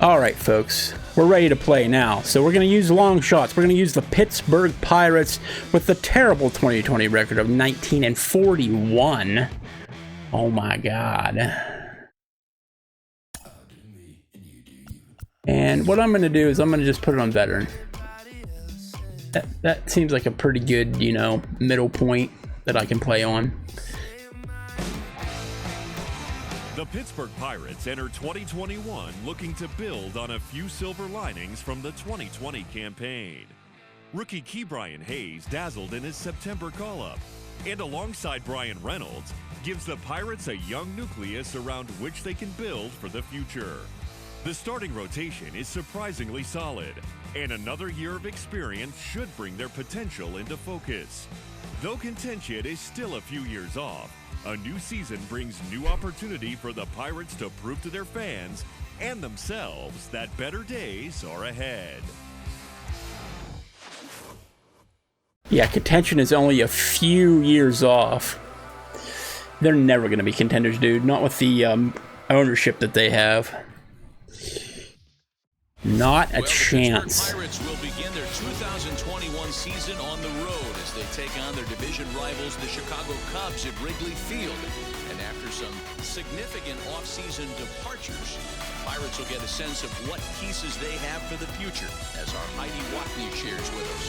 All right, folks, we're ready to play now. So we're going to use long shots. We're going to use the Pittsburgh Pirates with the terrible 2020 record of 19-41. Oh my God. And what I'm going to do is I'm going to just put it on veteran. That seems like a pretty good, you know, middle point that I can play on. The Pittsburgh Pirates enter 2021 looking to build on a few silver linings from the 2020 campaign. Rookie Ke'Bryan Hayes dazzled in his September call-up, and alongside Bryan Reynolds, gives the Pirates a young nucleus around which they can build for the future. The starting rotation is surprisingly solid, and another year of experience should bring their potential into focus. Though contention is still a few years off, a new season brings new opportunity for the Pirates to prove to their fans and themselves that better days are ahead. Yeah, contention is only a few years off. They're never going to be contenders, dude. Not with the ownership that they have. Not a chance. The Pirates will begin their 2021 season on the road as they take on their division rivals, the Chicago Cubs, at Wrigley Field. And after some significant offseason departures, Pirates will get a sense of what pieces they have for the future, as our Heidi Watney shares with us.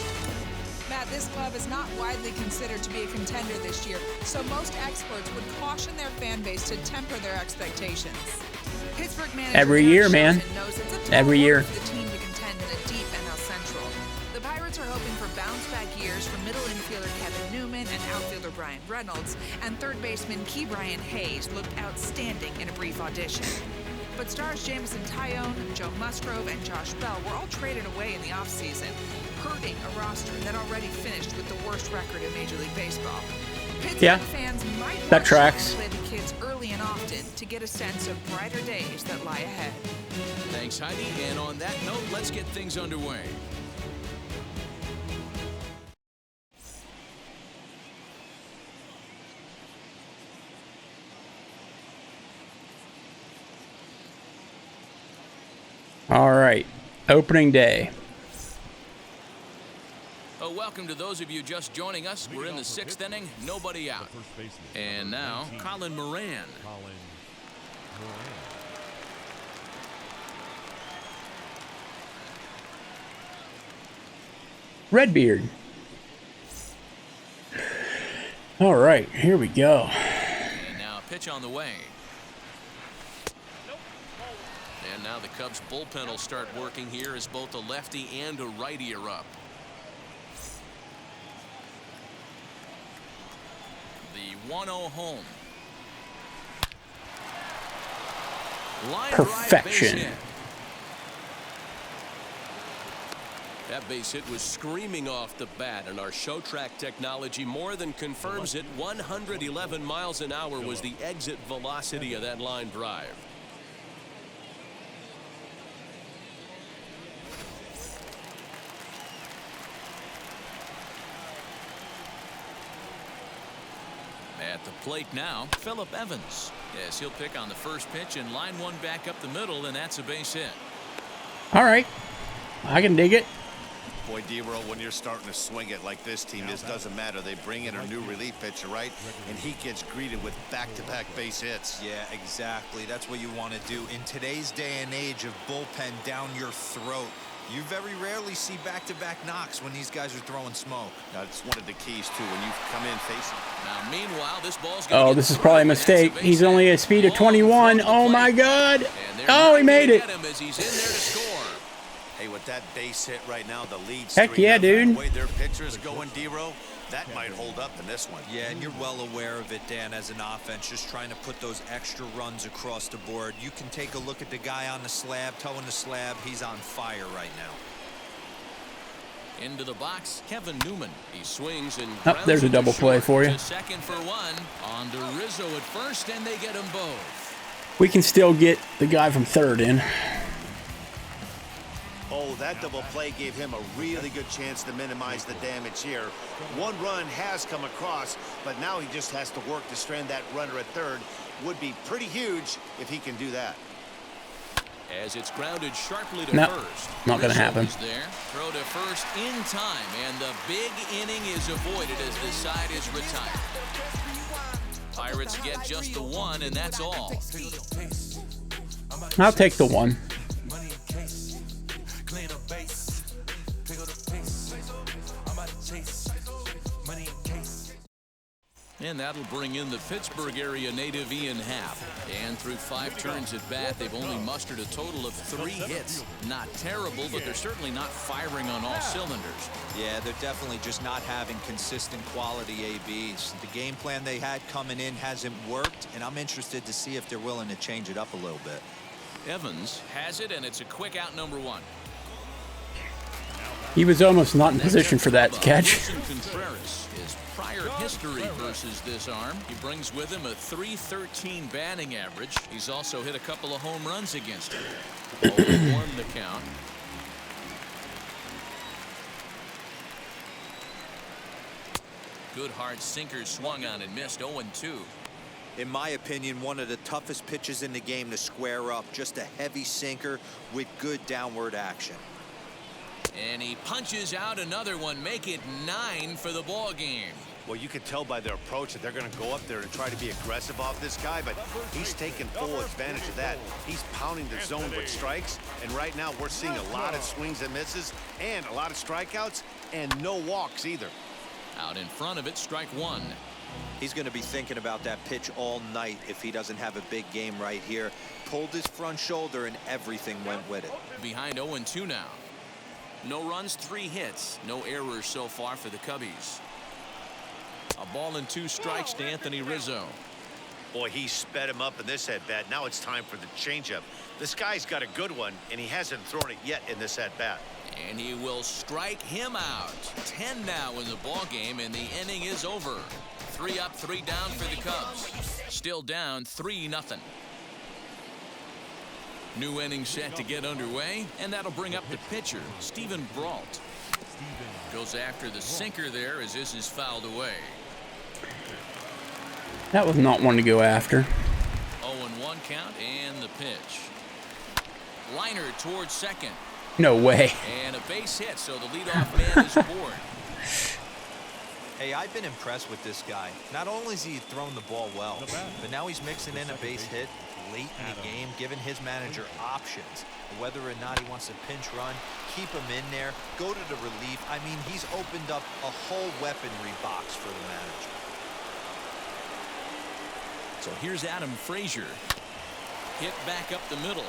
Matt, this club is not widely considered to be a contender this year, so most experts would caution their fan base to temper their expectations. Pittsburgh manager every year, man. Every year. For the team to contend in a deep NL Central. The Pirates are hoping for bounce-back years from middle infielder Kevin Newman and outfielder Bryan Reynolds, and third baseman Ke'Bryan Hayes looked outstanding in a brief audition. But stars Jameson Taillon, Joe Musgrove, and Josh Bell were all traded away in the offseason, hurting a roster that already finished with the worst record in Major League Baseball. Pittsburgh fans might that tracks. Play the kids early and often to get a sense of brighter days that lie ahead. Thanks, Heidi. And on that note, let's get things underway. All right, opening day. Welcome to those of you just joining us. We're in the sixth inning, nobody out. And now, Colin Moran. Redbeard. All right, here we go. And now pitch on the way. And now the Cubs bullpen will start working here as both a lefty and a righty are up. The 1-0 home. Line Perfection. drive, base hit. That base hit was screaming off the bat, and our show track technology more than confirms it. 111 miles an hour was the exit velocity of that line drive. At the plate now, Phillip Evans. Yes, he'll pick on the first pitch and line one back up the middle, and that's a base hit. All right, I can dig it. Boy, D-Roll, when you're starting to swing it like this team, this doesn't matter. They bring in a new relief pitcher, right? And he gets greeted with back-to-back base hits. Yeah, exactly. That's what you want to do. In today's day and age of bullpen down your throat, you very rarely see back-to-back knocks when these guys are throwing smoke. That's one of the keys, too, when you come in facing. Now, meanwhile, this ball's oh, this is probably a mistake. He's only a speed of 21. Oh, my God. Oh, he made it. Hey, with that base hit right now, the lead's Heck yeah, dude. The way their pitcher's going, D-Row, that might hold up in this one. Yeah, and you're well aware of it, Dan, as an offense, just trying to put those extra runs across the board. You can take a look at the guy on the slab, toeing the slab. He's on fire right now. Into the box, Kevin Newman. He swings and there's a double play for you. Second for one. On to Rizzo at first, and they get them both. We can still get the guy from third in. Oh, that double play gave him a really good chance to minimize the damage here. One run has come across, but now he just has to work to strand that runner at third. Would be pretty huge if he can do that. As it's grounded sharply to No, first. not gonna Rizzo happen. is there. Throw to first in time, and the big inning is avoided as the side is retired. Pirates get just the one, and that's all. I'll take the one. And that'll bring in the Pittsburgh area native Ian Happ. And through 5 turns at bat, they've only mustered a total of 3 hits. Not terrible, but they're certainly not firing on all cylinders. Yeah, they're definitely just not having consistent quality ABs. The game plan they had coming in hasn't worked, and I'm interested to see if they're willing to change it up a little bit. Evans has it, and it's a quick out, number 1. He was almost not in position for that catch. Wilson Contreras, his prior history versus this arm. He brings with him a .313 batting average. He's also hit a couple of home runs against him. 0-1 the count. Good hard sinker swung on and missed. 0-2. In my opinion, one of the toughest pitches in the game to square up. Just a heavy sinker with good downward action. And he punches out another one. Make it 9 for the ball game. Well, you can tell by their approach that they're going to go up there and try to be aggressive off this guy, but he's taking full advantage of that. He's pounding the zone with strikes, and right now we're seeing a lot of swings and misses and a lot of strikeouts and no walks either. Out in front of it, strike 1. He's going to be thinking about that pitch all night if he doesn't have a big game right here. Pulled his front shoulder and everything went with it. Behind 0-2 now. No runs, 3 hits. No errors so far for the Cubbies. A ball and 2 strikes to Anthony Rizzo. Boy, he sped him up in this at-bat. Now it's time for the changeup. This guy's got a good one, and he hasn't thrown it yet in this at-bat. And he will strike him out. 10 now in the ball game, and the inning is over. 3 up, 3 down for the Cubs. Still down 3-0. New inning set to get underway, and that'll bring up the pitcher, Steven Brault. Goes after the sinker there as this is fouled away. That was not one to go after. 0-1 count and the pitch. Liner towards second. No way. And a base hit, so the leadoff man is aboard. Hey, I've been impressed with this guy. Not only has he thrown the ball well, but now he's mixing in a base hit late in the game, giving his manager options. Whether or not he wants to pinch run, keep him in there, go to the relief. I mean, he's opened up a whole weaponry box for the manager. So here's Adam Frazier. Hit back up the middle.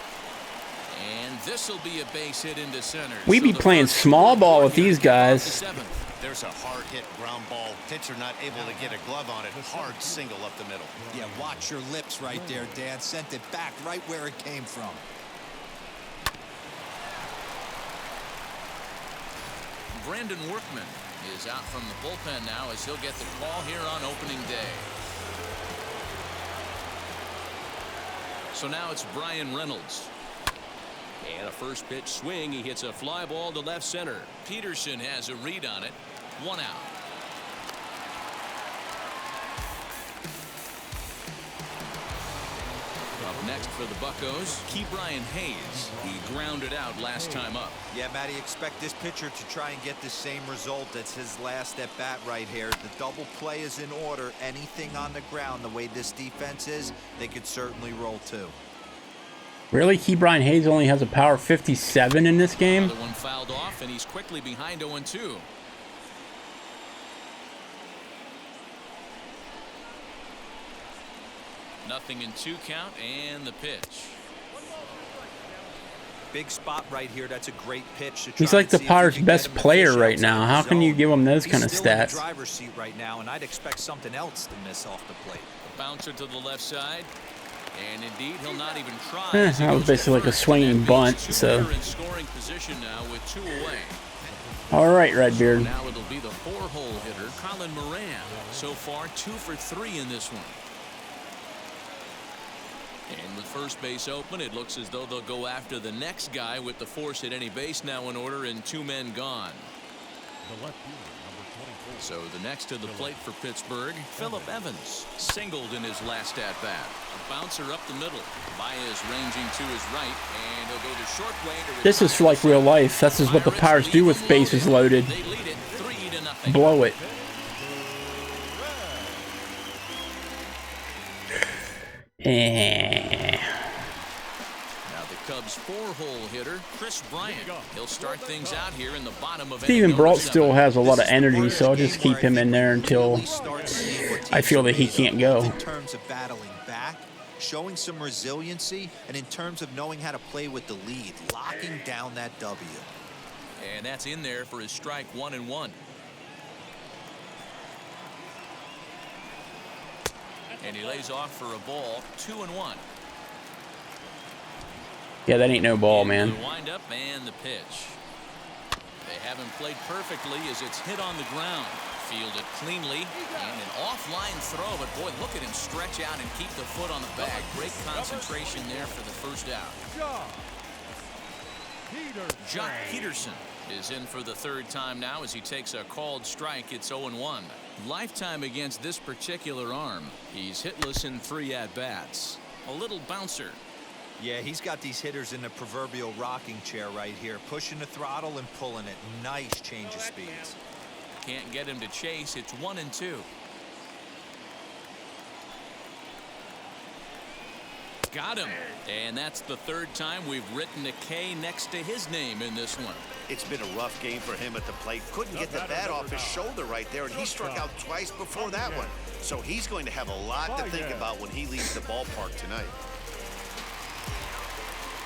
And this will be a base hit into center. We be playing small ball with these guys. There's a hard hit ground ball. Pitcher not able to get a glove on it. Hard single up the middle. Yeah, watch your lips right there, Dan. Sent it back right where it came from. Brandon Workman is out from the bullpen now as he'll get the call here on opening day. So now it's Brian Reynolds. And a first pitch swing. He hits a fly ball to left center. Peterson has a read on it. 1 out. Up next for the Buccos, Ke'Bryan Hayes. He grounded out last time up. Yeah, Matty, expect this pitcher to try and get the same result as his last at bat right here. The double play is in order. Anything on the ground, the way this defense is, they could certainly roll too. Really? Ke'Bryan Hayes only has a power 57 in this game? Another one fouled off, and he's quickly behind 0-2. Nothing in 2 count, and the pitch. Big spot right here. That's a great pitch. He's like the Pirates' best player right now. How can you give him those kind of He's still in the stats? driver's seat right now, and I'd expect something else to miss off the plate. A bouncer to the left side. And indeed, he'll not even try. That was basically like a swinging bunt, so. In scoring position now with 2 away. All right, Redbeard. Now it'll be the 4-hole hitter, Colin Moran. So far, 2 for 3 in this one. And with first base open, it looks as though they'll go after the next guy with the force at any base now in order and 2 men gone. The left fielder, number 24. So the next to the plate for Pittsburgh, Phillip Evans, singled in his last at-bat. A bouncer up the middle. Baez ranging to his right, and he'll go the short way to This is like real life. This is what the Pirates do with bases loaded. They lead it 3-0. Blow it. Now the Cubs' 4-hole hitter, Chris Bryant. He'll start things out here in the bottom of Steven Brault still has a lot of energy, so I'll just keep him in there until I feel that he can't go. In terms of battling back, showing some resiliency, and in terms of knowing how to play with the lead, locking down that W. And that's in there for his strike 1-1. And he lays off for a ball, 2-1. Yeah, that ain't no ball, man. The wind up and the pitch. They haven't played perfectly as it's hit on the ground. Fielded cleanly and an offline throw, but boy, look at him stretch out and keep the foot on the bag. Great concentration there for the first out. Jock Peterson is in for the third time now as he takes a called strike. It's 0-1. Lifetime against this particular arm. He's hitless in 3 at-bats. A little bouncer. Yeah, he's got these hitters in the proverbial rocking chair right here, pushing the throttle and pulling it. Nice change of speeds. Can't get him to chase. It's 1-2. Got him. And that's the third time we've written a K next to his name in this one. It's been a rough game for him at the plate. Couldn't get the bat off his shoulder right there, and he struck out twice before that one. So he's going to have a lot to think about when he leaves the ballpark tonight.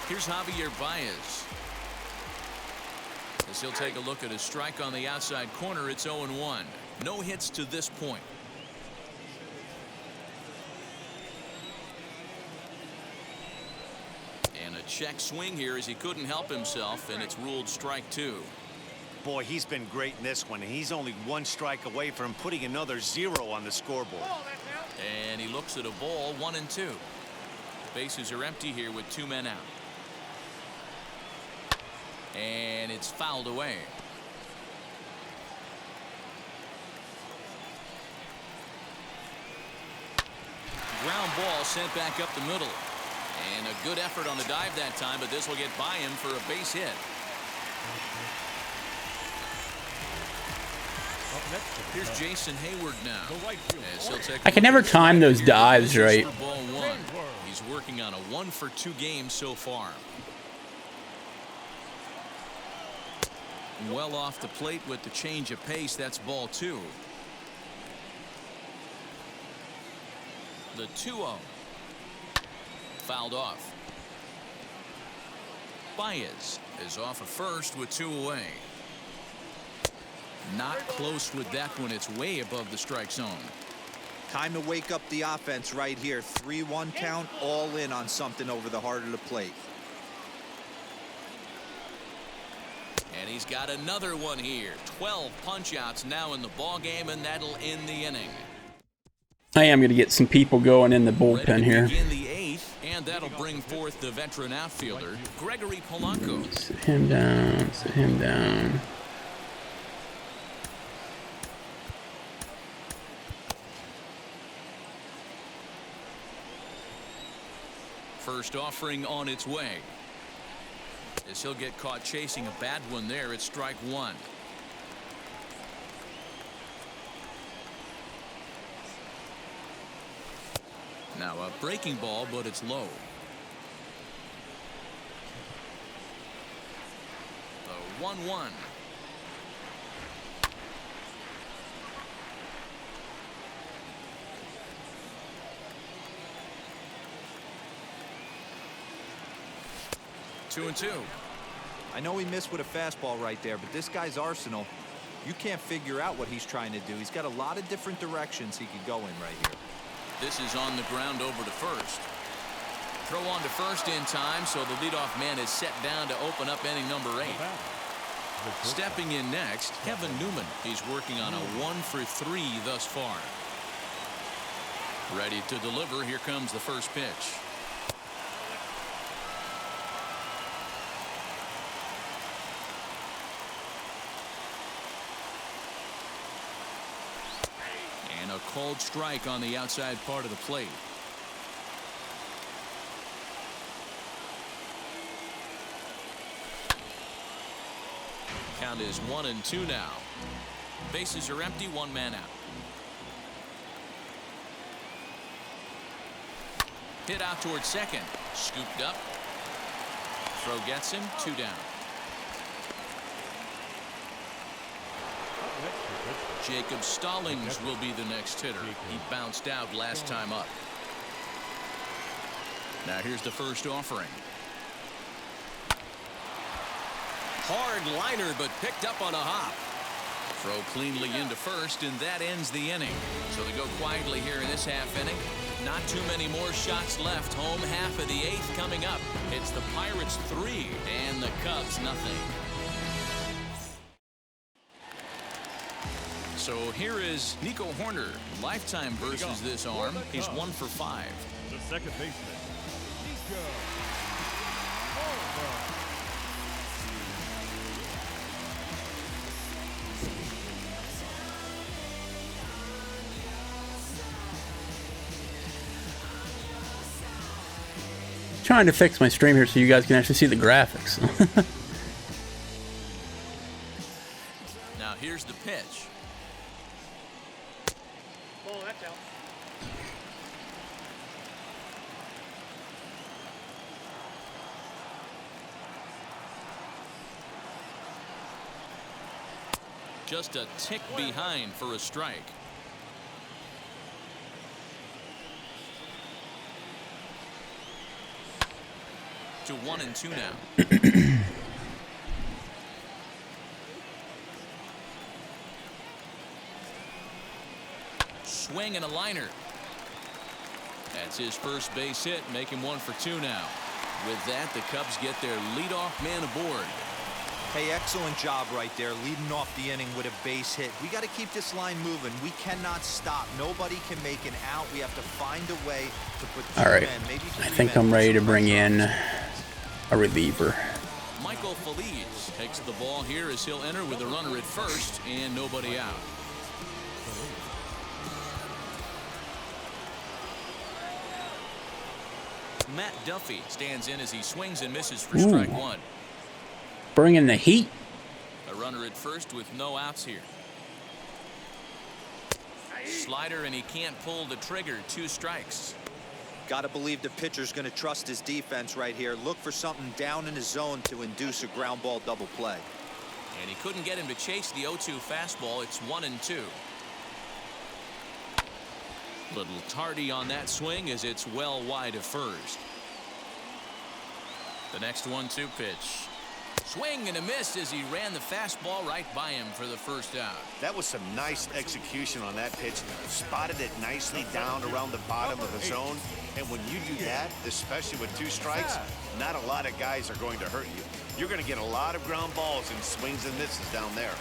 Here's Javier Baez. As he'll take a look at his strike on the outside corner, it's 0-1. No hits to this point. And a check swing here as he couldn't help himself, and it's ruled strike 2. Boy, he's been great in this one. He's only 1 strike away from putting another 0 on the scoreboard. And he looks at a ball, 1-2. Bases are empty here with 2 men out. And it's fouled away. Ground ball sent back up the middle. And a good effort on the dive that time, but this will get by him for a base hit. Here's Jason Hayward now. I can never time those dives right. Ball 1. He's working on a 1-for-2 game so far. Well off the plate with the change of pace. That's ball 2. The 2-0. Fouled off. Baez is off of first with 2 away. Not close with that one. It's way above the strike zone. Time to wake up the offense right here. 3-1 count, all in on something over the heart of the plate. And he's got another one here. 12 punch-outs now in the ball game, and that'll end the inning. I am going to get some people going in the bullpen here. Begin the 8th, and that'll bring forth the veteran outfielder, Gregory Polanco. Sit him down. Sit him down. First offering on its way. As he'll get caught chasing a bad one there, it's strike 1. Now a breaking ball, but it's low. The 1-1. Two and 2. I know he missed with a fastball right there, but this guy's arsenal, you can't figure out what he's trying to do. He's got a lot of different directions he could go in right here. This is on the ground over to first. Throw on to first in time, so the leadoff man is set down to open up inning number 8. Stepping in next, Kevin Newman. He's working on a 1-for-3 thus far. Ready to deliver. Here comes the first pitch. called strike on the outside part of the plate. Count is 1-2 now. Bases are empty, one man out. Hit out towards second. Scooped up. Throw gets him. 2 down. Jacob Stallings will be the next hitter. He bounced out last time up. Now here's the first offering. Hard liner, but picked up on a hop. Throw cleanly into first, and that ends the inning. So they go quietly here in this half inning. Not too many more shots left. Home half of the 8th coming up. It's the Pirates 3 and the Cubs nothing. So here is Nico Horner. Lifetime versus this arm. He's 1 for 5. The second baseman, Nico Horner. Trying to fix my stream here so you guys can actually see the graphics. Now here's the pitch. Oh, that's out. Just a tick behind for a strike. To 1-2 now. Swing and a liner. That's his first base hit, make him 1 for 2 now. With that, the Cubs get their leadoff man aboard. Hey, excellent job right there, leading off the inning with a base hit. We got to keep this line moving. We cannot stop. Nobody can make an out. We have to find a way to put 2 All right, men, maybe 3 I think men I'm ready to some bring pressure. in a reliever. Michael Feliz takes the ball here as he'll enter with a runner at first and nobody out. Matt Duffy stands in as he swings and misses for strike 1. Bringing the heat. A runner at first with no outs here. Slider, and he can't pull the trigger. 2 strikes. Got to believe the pitcher's going to trust his defense right here. Look for something down in his zone to induce a ground ball double play. And he couldn't get him to chase the 0-2 fastball. It's 1-2. Little tardy on that swing as it's well wide of first. The next 1-2 pitch. Swing and a miss as he ran the fastball right by him for the first out. That was some nice execution on that pitch. Spotted it nicely down around the bottom of the zone. And when you do that, especially with 2 strikes, not a lot of guys are going to hurt you. You're going to get a lot of ground balls and swings and misses down there.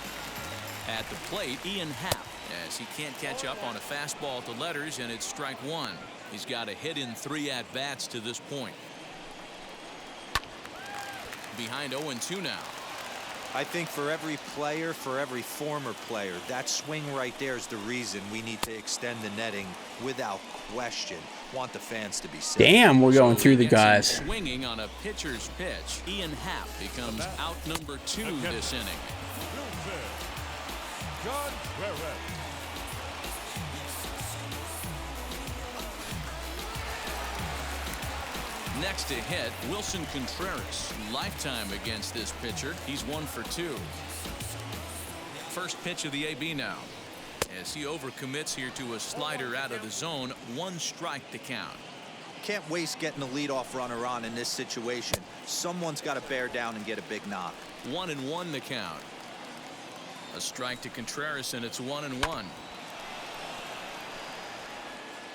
At the plate, Ian Happ, as he can't catch up on a fastball at the letters, and it's strike 1. He's got a hit in 3 at-bats to this point. Behind 0-2 now. I think for every player, for every former player, that swing right there is the reason we need to extend the netting without question. Want the fans to be safe. Damn, we're going through the Gets him guys. swinging on a pitcher's pitch. Ian Happ becomes out number 2 this inning. John Perez. Next to hit, Wilson Contreras. Lifetime against this pitcher. He's 1 for 2. First pitch of the AB now. As he overcommits here to a slider out of the zone. 1 strike to count. Can't waste getting a leadoff runner on in this situation. Someone's got to bear down and get a big knock. 1-1 to count. A strike to Contreras, and it's 1-1.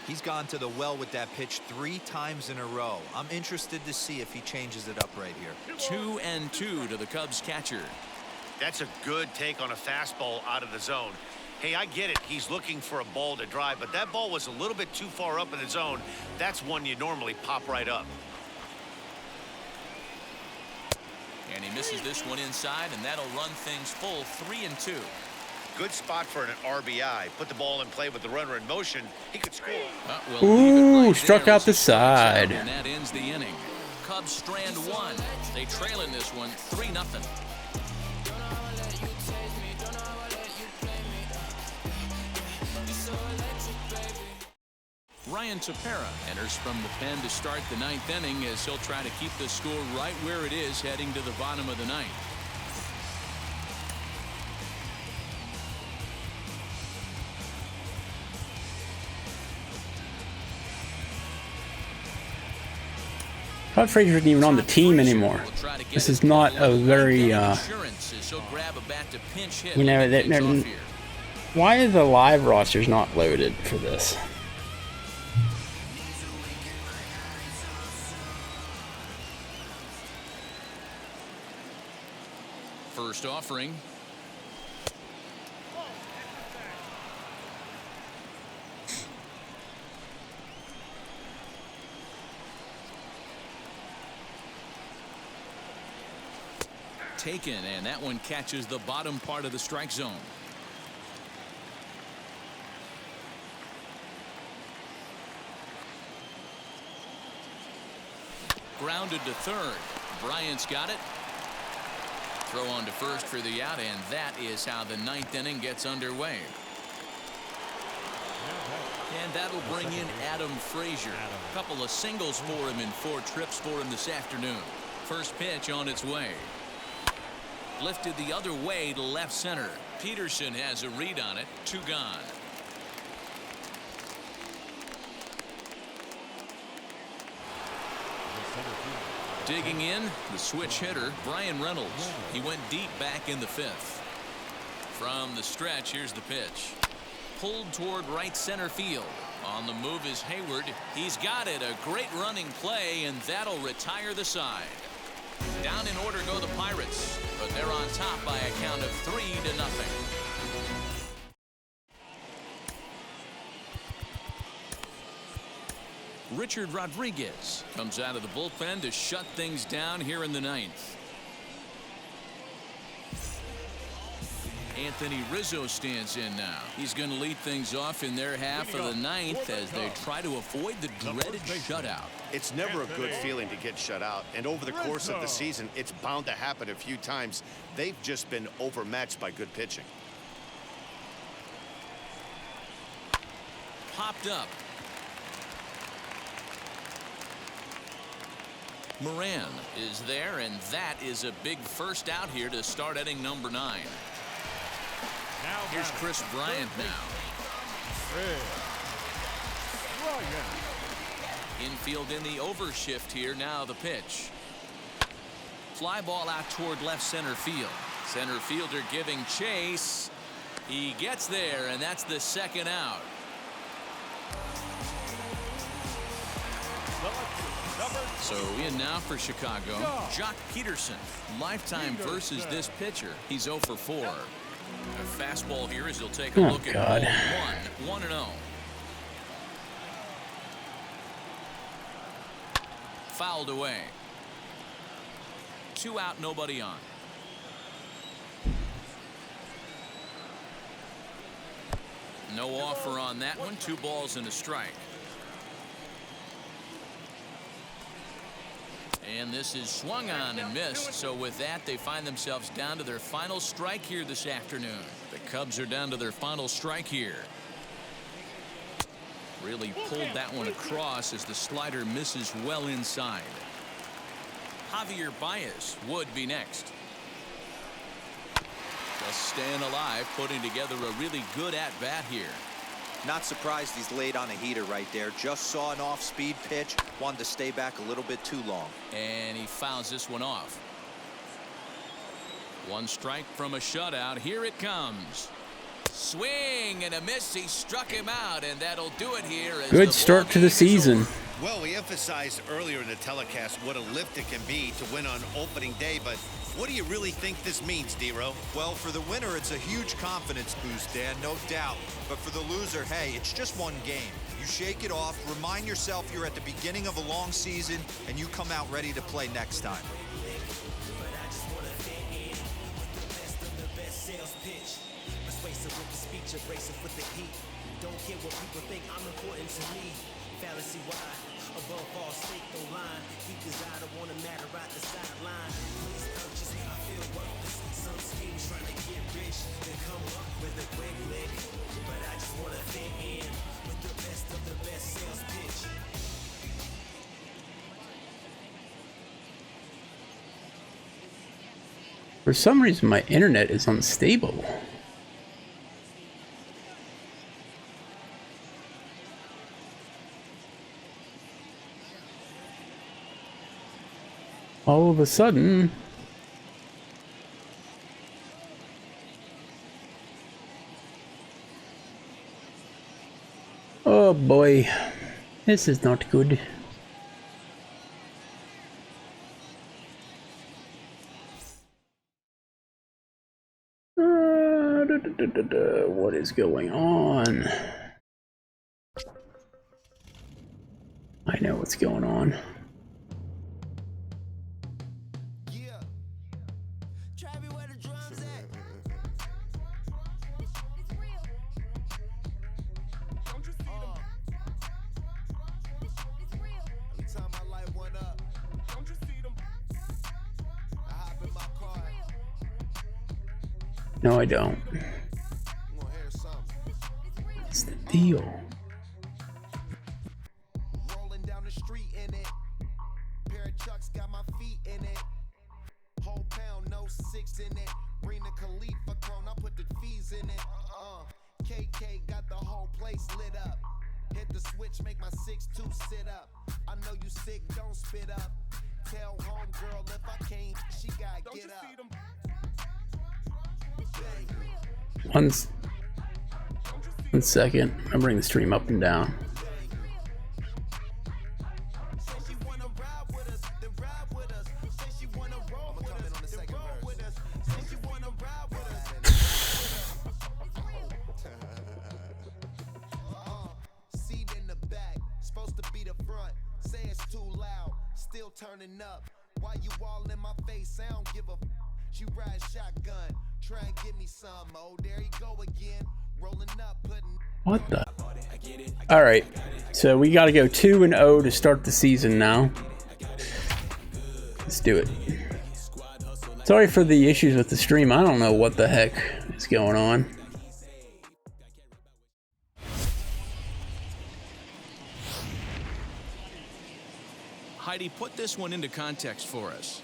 He's gone to the well with that pitch 3 times in a row. I'm interested to see if he changes it up right here. 2-2 to the Cubs catcher. That's a good take on a fastball out of the zone. Hey, I get it. He's looking for a ball to drive, but that ball was a little bit too far up in the zone. That's one you normally pop right up. And he misses this one inside, and that'll run things full. 3-2. Good spot for an RBI. Put the ball in play with the runner in motion. He could score. Ooh, struck out the side. And that ends the inning. Cubs strand one. They trail in this one 3-0. Ryan Tepera enters from the pen to start the 9th inning as he'll try to keep the score right where it is heading to the bottom of the 9th. Todd Frazier isn't even on the team anymore. This is not a very, you know, why are the live rosters not loaded for this? First offering. Taken, and that one catches the bottom part of the strike zone. Grounded to third. Bryant's got it. Throw on to first for the out, and that is how the 9th inning gets underway. And that'll bring in Adam Frazier. A couple of singles for him in 4 trips for him this afternoon. First pitch on its way. Lifted the other way to left center. Peterson has a read on it. 2 gone. Digging in, the switch hitter, Brian Reynolds. He went deep back in the 5th. From the stretch, here's the pitch. Pulled toward right center field. On the move is Hayward. He's got it. A great running play, and that'll retire the side. Down in order go the Pirates, but they're on top by a count of 3-0. Richard Rodriguez comes out of the bullpen to shut things down here in the 9th. Anthony Rizzo stands in now. He's going to lead things off in their half of the 9th as they try to avoid the dreaded shutout. It's never a good feeling to get shut out, and over the course of the season, it's bound to happen a few times. They've just been overmatched by good pitching. Popped up. Moran is there, and that is a big first out here to start inning number 9. Here's Chris Bryant now. Infield in the overshift here. Now the pitch. Fly ball out toward left center field. Center fielder giving chase. He gets there, and that's the 2nd out. So in now for Chicago, Jock Peterson. Lifetime versus this pitcher. He's 0 for 4. A fastball here as he'll take a look at ball 1-0. Fouled away. 2 out, nobody on. No offer on that one. 2 balls and a strike. And this is swung on and missed. So with that, they find themselves down to their final strike here this afternoon. The Cubs are down to their final strike here. Really pulled that one across as the slider misses well inside. Javier Baez would be next. Just staying alive, putting together a really good at-bat here. Not surprised he's laid on a heater right there. Just saw an off-speed pitch. Wanted to stay back a little bit too long. And he fouls this one off. 1 strike from a shutout. Here it comes. Swing and a miss. He struck him out, and that'll do it here. Good start to the season. Well, we emphasized earlier in the telecast what a lift it can be to win on opening day, but what do you really think this means, D-Row? Well, for the winner, it's a huge confidence boost, Dan, no doubt. But for the loser, hey, it's just one game. You shake it off, remind yourself you're at the beginning of a long season, and you come out ready to play next time. persuasive with the speech, abrasive with the heat. Don't care what people think, I'm important to me. Fallacy wide, above all, stake no line. Keep desire to wanna matter right the sideline. Please purchase me, I feel worthless. Some schemes trying to get rich, then come up with a quick lick. But I just wanna fit in with the best of the best sales pitch. For some reason, my internet is unstable. All of a sudden, oh boy, this is not good. What is going on? I know what's going on. No, I don't. What's the deal? Rolling down the street in it. Pair of chucks got my feet in it. Whole pound, no 6 in it. Bring the Khalifa cone, I put the fees in it. KK got the whole place lit up. Hit the switch, make my 6'2" sit up. I know you sick, don't spit up. Tell homegirl if I can't, she gotta get up. One second. I'm bringing the stream up and down. Seat in the back, supposed to be the front. Say it's too loud, still turning up. Why you all in my face? I don't give a. She ride shotgun, try and get me some. Oh, there you go again, rolling up, putting. What the? All right, so we got to go 2-0 to start the season now. Let's do it. Sorry for the issues with the stream. I don't know what the heck is going on. Heidi, put this one into context for us.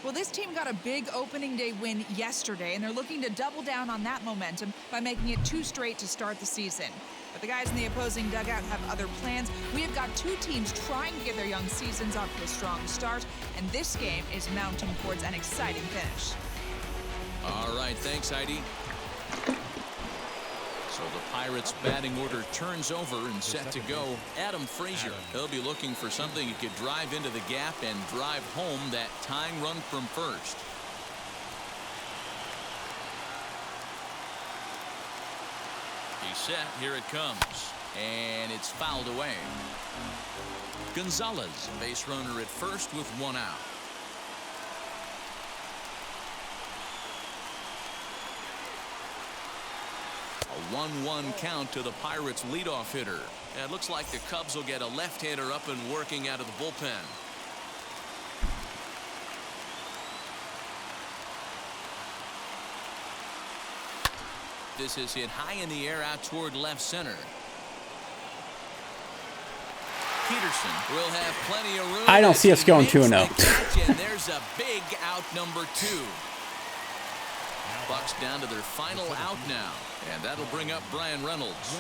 Well, this team got a big opening day win yesterday, and they're looking to double down on that momentum by making it 2 straight to start the season. But the guys in the opposing dugout have other plans. We have got 2 teams trying to get their young seasons off to a strong start, and this game is mounting towards an exciting finish. All right, thanks, Heidi. So the Pirates' batting order turns over and set to go. Adam Frazier, he'll be looking for something he could drive into the gap and drive home that tying run from first. He's set, here it comes, and it's fouled away. Gonzalez, base runner at first with 1 out. A 1-1 count to the Pirates' leadoff hitter. And it looks like the Cubs will get a left-hander up and working out of the bullpen. This is hit high in the air out toward left center. Peterson will have plenty of room. I don't see us going 2-0. And there's a big out number 2. Bucks down to their final out now, and that'll bring up Brian Reynolds.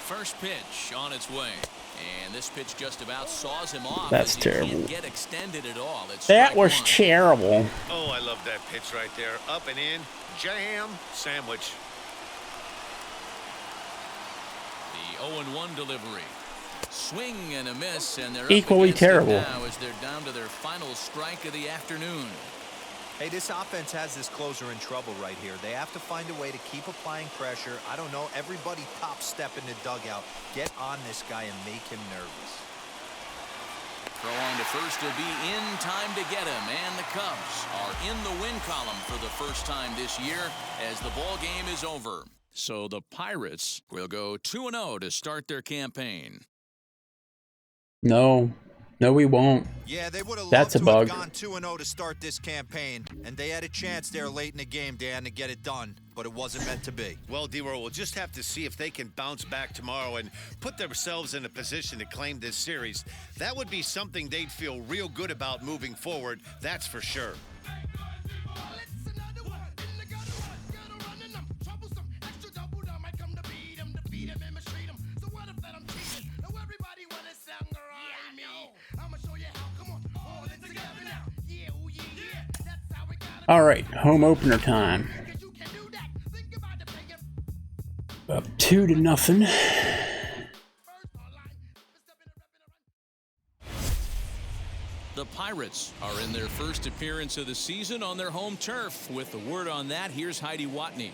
First pitch on its way, and this pitch just about saws him off. That's terrible. Can't get extended at all. That was terrible. Oh, I love that pitch right there. Up and in, jam, sandwich. The 0-1 delivery. Swing and a miss, and they're equally terrible now as they're down to their final strike of the afternoon. Hey, this offense has this closer in trouble right here. They have to find a way to keep applying pressure. I don't know, everybody top step in the dugout. Get on this guy and make him nervous. Throw on to first will be in time to get him, and the Cubs are in the win column for the first time this year as the ball game is over. So the Pirates will go 2-0 to start their campaign. No, we won't. Yeah, they would have That's loved a to bug. have gone 2-0 to start this campaign, and they had a chance there late in the game, Dan, to get it done, but it wasn't meant to be. Well, D-Roll, we'll just have to see if they can bounce back tomorrow and put themselves in a position to claim this series. That would be something they'd feel real good about moving forward, that's for sure. All right, home opener time. Up 2-0. The Pirates are in their first appearance of the season on their home turf. With the word on that, here's Heidi Watney.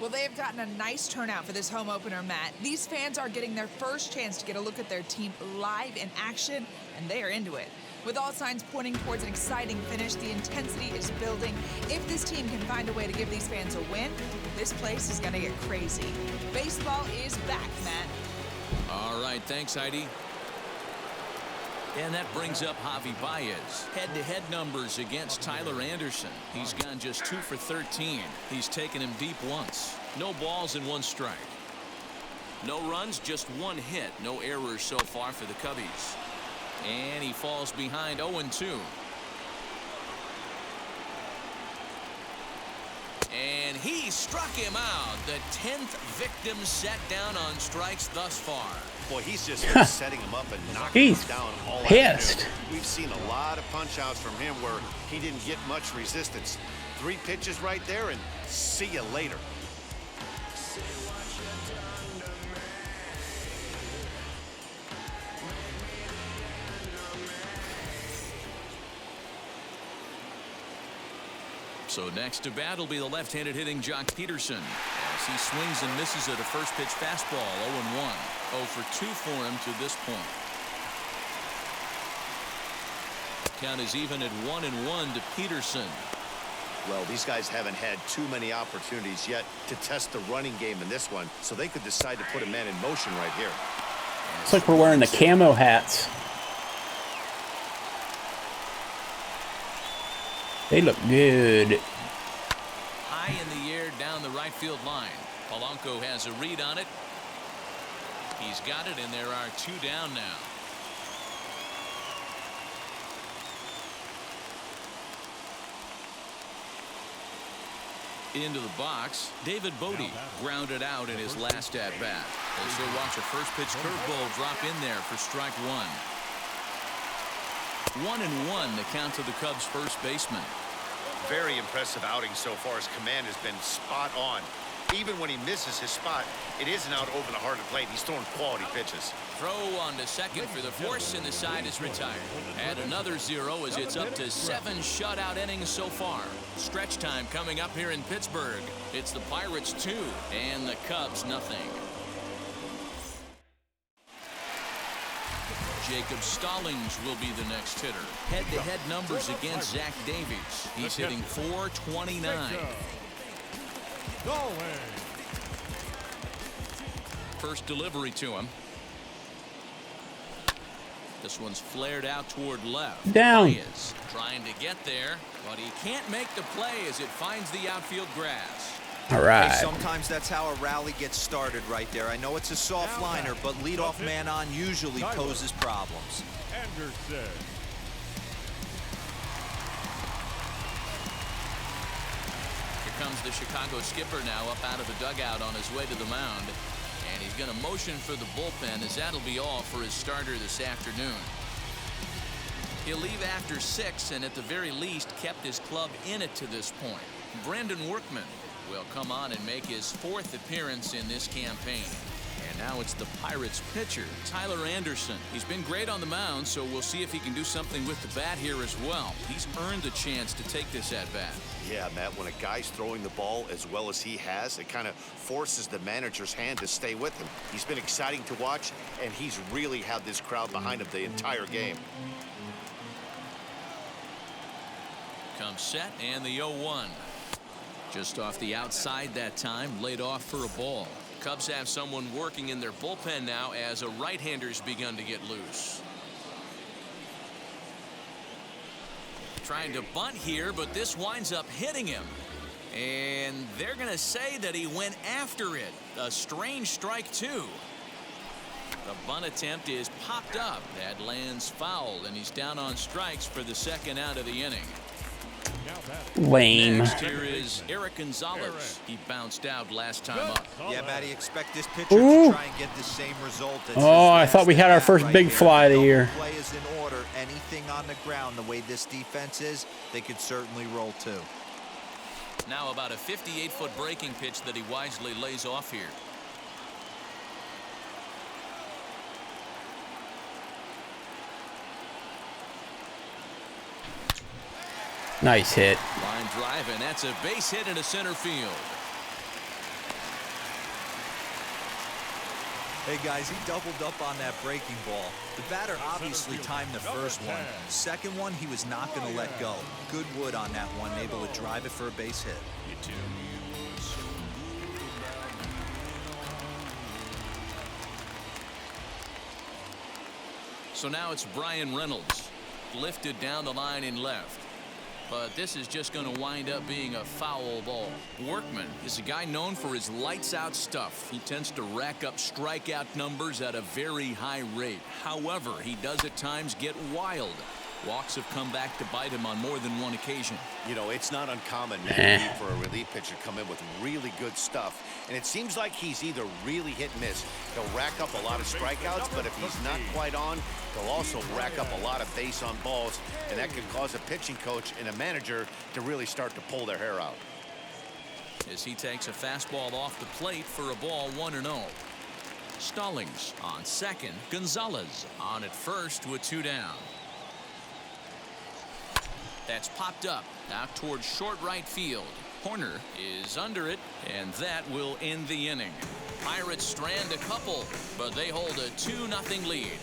Well, they have gotten a nice turnout for this home opener, Matt. These fans are getting their first chance to get a look at their team live in action, and they are into it. With all signs pointing towards an exciting finish, the intensity is building. If this team can find a way to give these fans a win, this place is going to get crazy. Baseball is back, Matt. All right, thanks, Heidi. And that brings up Javi Baez. Head-to-head numbers against Tyler Anderson. He's gone just 2 for 13. He's taken him deep once. No balls and 1 strike. No runs, just 1 hit. No errors so far for the Cubbies. And he falls behind 0-2. And he struck him out. The 10th victim set down on strikes thus far. Boy, he's just been setting him up and knocking him down all pissed. afternoon. We've seen a lot of punch-outs from him where he didn't get much resistance. 3 pitches right there, and see you later. So next to bat will be the left-handed hitting Jock Peterson as he swings and misses at a first pitch fastball. 0-1. 0 for 2 for him to this point. Count is even at 1-1 to Peterson. Well, these guys haven't had too many opportunities yet to test the running game in this one, so they could decide to put a man in motion right here. It's like we're wearing the camo hats. They look good. High in the air down the right field line. Polanco has a read on it. He's got it, and there are 2 down now. Into the box, David Bodie grounded out in his last at bat. As he'll watch a first pitch curveball drop in there for strike 1. 1-1 the count to the Cubs first baseman. Very impressive outing so far. His command has been spot on. Even when he misses his spot, it isn't out over the heart of the plate. He's throwing quality pitches. Throw on to second for the force, and the side is retired. Add another 0 as it's up to 7 shutout innings so far. Stretch time coming up here in Pittsburgh. It's the Pirates 2 and the Cubs nothing. Jacob Stallings will be the next hitter. Head-to-head numbers against Zach Davies. He's hitting .429. First delivery to him. This one's flared out toward left. Down. He is trying to get there, but he can't make the play as it finds the outfield grass. All right. Hey, sometimes that's how a rally gets started right there. I know it's a soft liner, but leadoff man on usually poses problems. Anderson. Here comes the Chicago skipper now up out of the dugout on his way to the mound. And he's going to motion for the bullpen as that'll be all for his starter this afternoon. He'll leave after 6 and at the very least kept his club in it to this point. Brandon Workman will come on and make his 4th appearance in this campaign. And And now it's the Pirates pitcher, Tyler Anderson. He's been great on the mound, so we'll see if he can do something with the bat here as well. He's earned the chance to take this at-bat. Yeah, Matt, when a guy's throwing the ball as well as he has, it kind of forces the manager's hand to stay with him. He's been exciting to watch, and he's really had this crowd behind him the entire game. Comes set, and the 0-1. Just off the outside that time, laid off for a ball. Cubs have someone working in their bullpen now as a right-hander's begun to get loose. Trying to bunt here, but this winds up hitting him. And they're going to say that he went after it. A strange strike, too. The bunt attempt is popped up. That lands foul, and he's down on strikes for the second out of the inning. Lame. Next here is Eric Gonzalez. He bounced out last time up. Yeah, Matty, expect this pitcher Ooh. to try and get the same result as Oh, I his thought we had our last first at-bat big right fly of the here. year. Play is in order. Anything on the ground, the way this defense is, they could certainly roll too. Now about a 58-foot breaking pitch that he wisely lays off here. Nice hit. Line drive, and that's a base hit into center field. Hey guys, he doubled up on that breaking ball. The batter obviously timed the first one. Second one, he was not going to let go. Good wood on that one, able to drive it for a base hit. So now it's Brian Reynolds, lifted down the line in left. But this is just going to wind up being a foul ball. Workman is a guy known for his lights-out stuff. He tends to rack up strikeout numbers at a very high rate. However, he does at times get wild. Walks have come back to bite him on more than one occasion. You know, it's not uncommon, man, for a relief pitcher to come in with really good stuff. And it seems like he's either really hit and miss. He'll rack up a lot of strikeouts, but if he's not quite on, he'll also rack up a lot of base on balls. And that could cause a pitching coach and a manager to really start to pull their hair out. As he takes a fastball off the plate for a ball 1-0. Stallings on second. Gonzalez on at first with 2 down. That's popped up out towards short right field. Horner is under it, and that will end the inning. Pirates strand a couple, but they hold a 2-0 lead.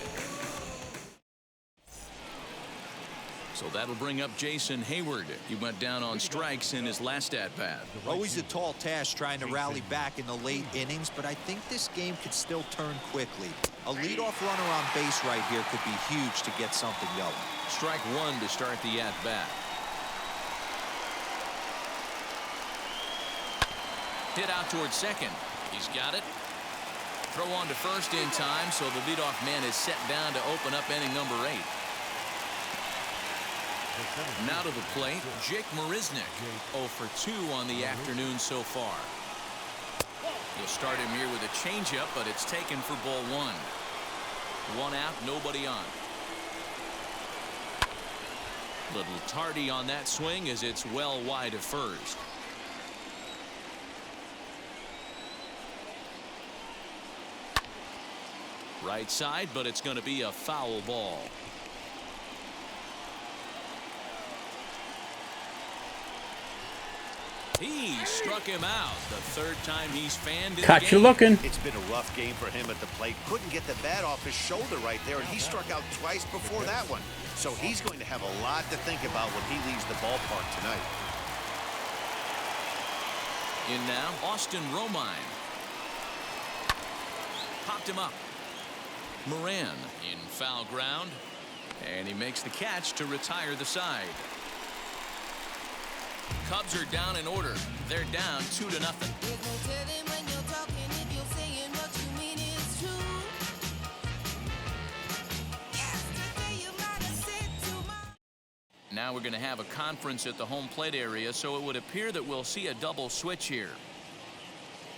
So that'll bring up Jason Hayward. He went down on strikes in his last at-bat. Always a tall task trying to rally back in the late innings, but I think this game could still turn quickly. A leadoff runner on base right here could be huge to get something going. Strike one to start the at-bat. Hit out towards second. He's got it. Throw on to first in time, so the leadoff man is set down to open up inning number 8. Now to the plate, Jake Marisnick. 0 for 2 on the afternoon so far. You'll start him here with a changeup, but it's taken for ball 1. 1 out, nobody on. Little tardy on that swing as it's well wide of first. Right side, but it's going to be a foul ball. He struck him out the 3rd time he's fanned in Caught the you game. looking. It's been a rough game for him at the plate. Couldn't get the bat off his shoulder right there, and he struck out twice before that one. So he's going to have a lot to think about when he leaves the ballpark tonight. In now, Austin Romine. Popped him up. Moran in foul ground, and he makes the catch to retire the side. Cubs are down in order. They're down 2-0. Now we're going to have a conference at the home plate area, so it would appear that we'll see a double switch here.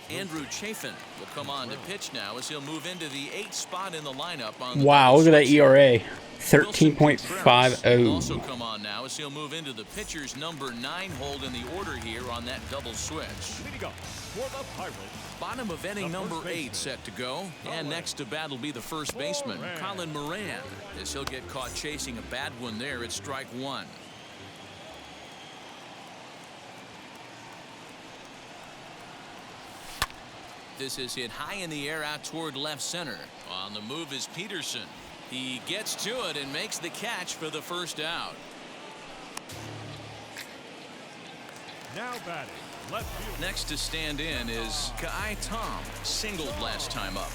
Andrew Chafin will come on to pitch now as he'll move into the 8th spot in the lineup. On the Wow, look at that ERA. 13.50. Also come on now as he'll move into the pitcher's number 9 hold in the order here on that double switch. Leading up for the Pirates, Bottom of inning number 8 set to go. And next to bat will be the first baseman, Colin Moran, as he'll get caught chasing a bad one there at strike 1. This is hit high in the air out toward left center. On the move is Peterson. He gets to it and makes the catch for the first out. now batting, left field. Next to stand in is Kai Tom, singled last time up.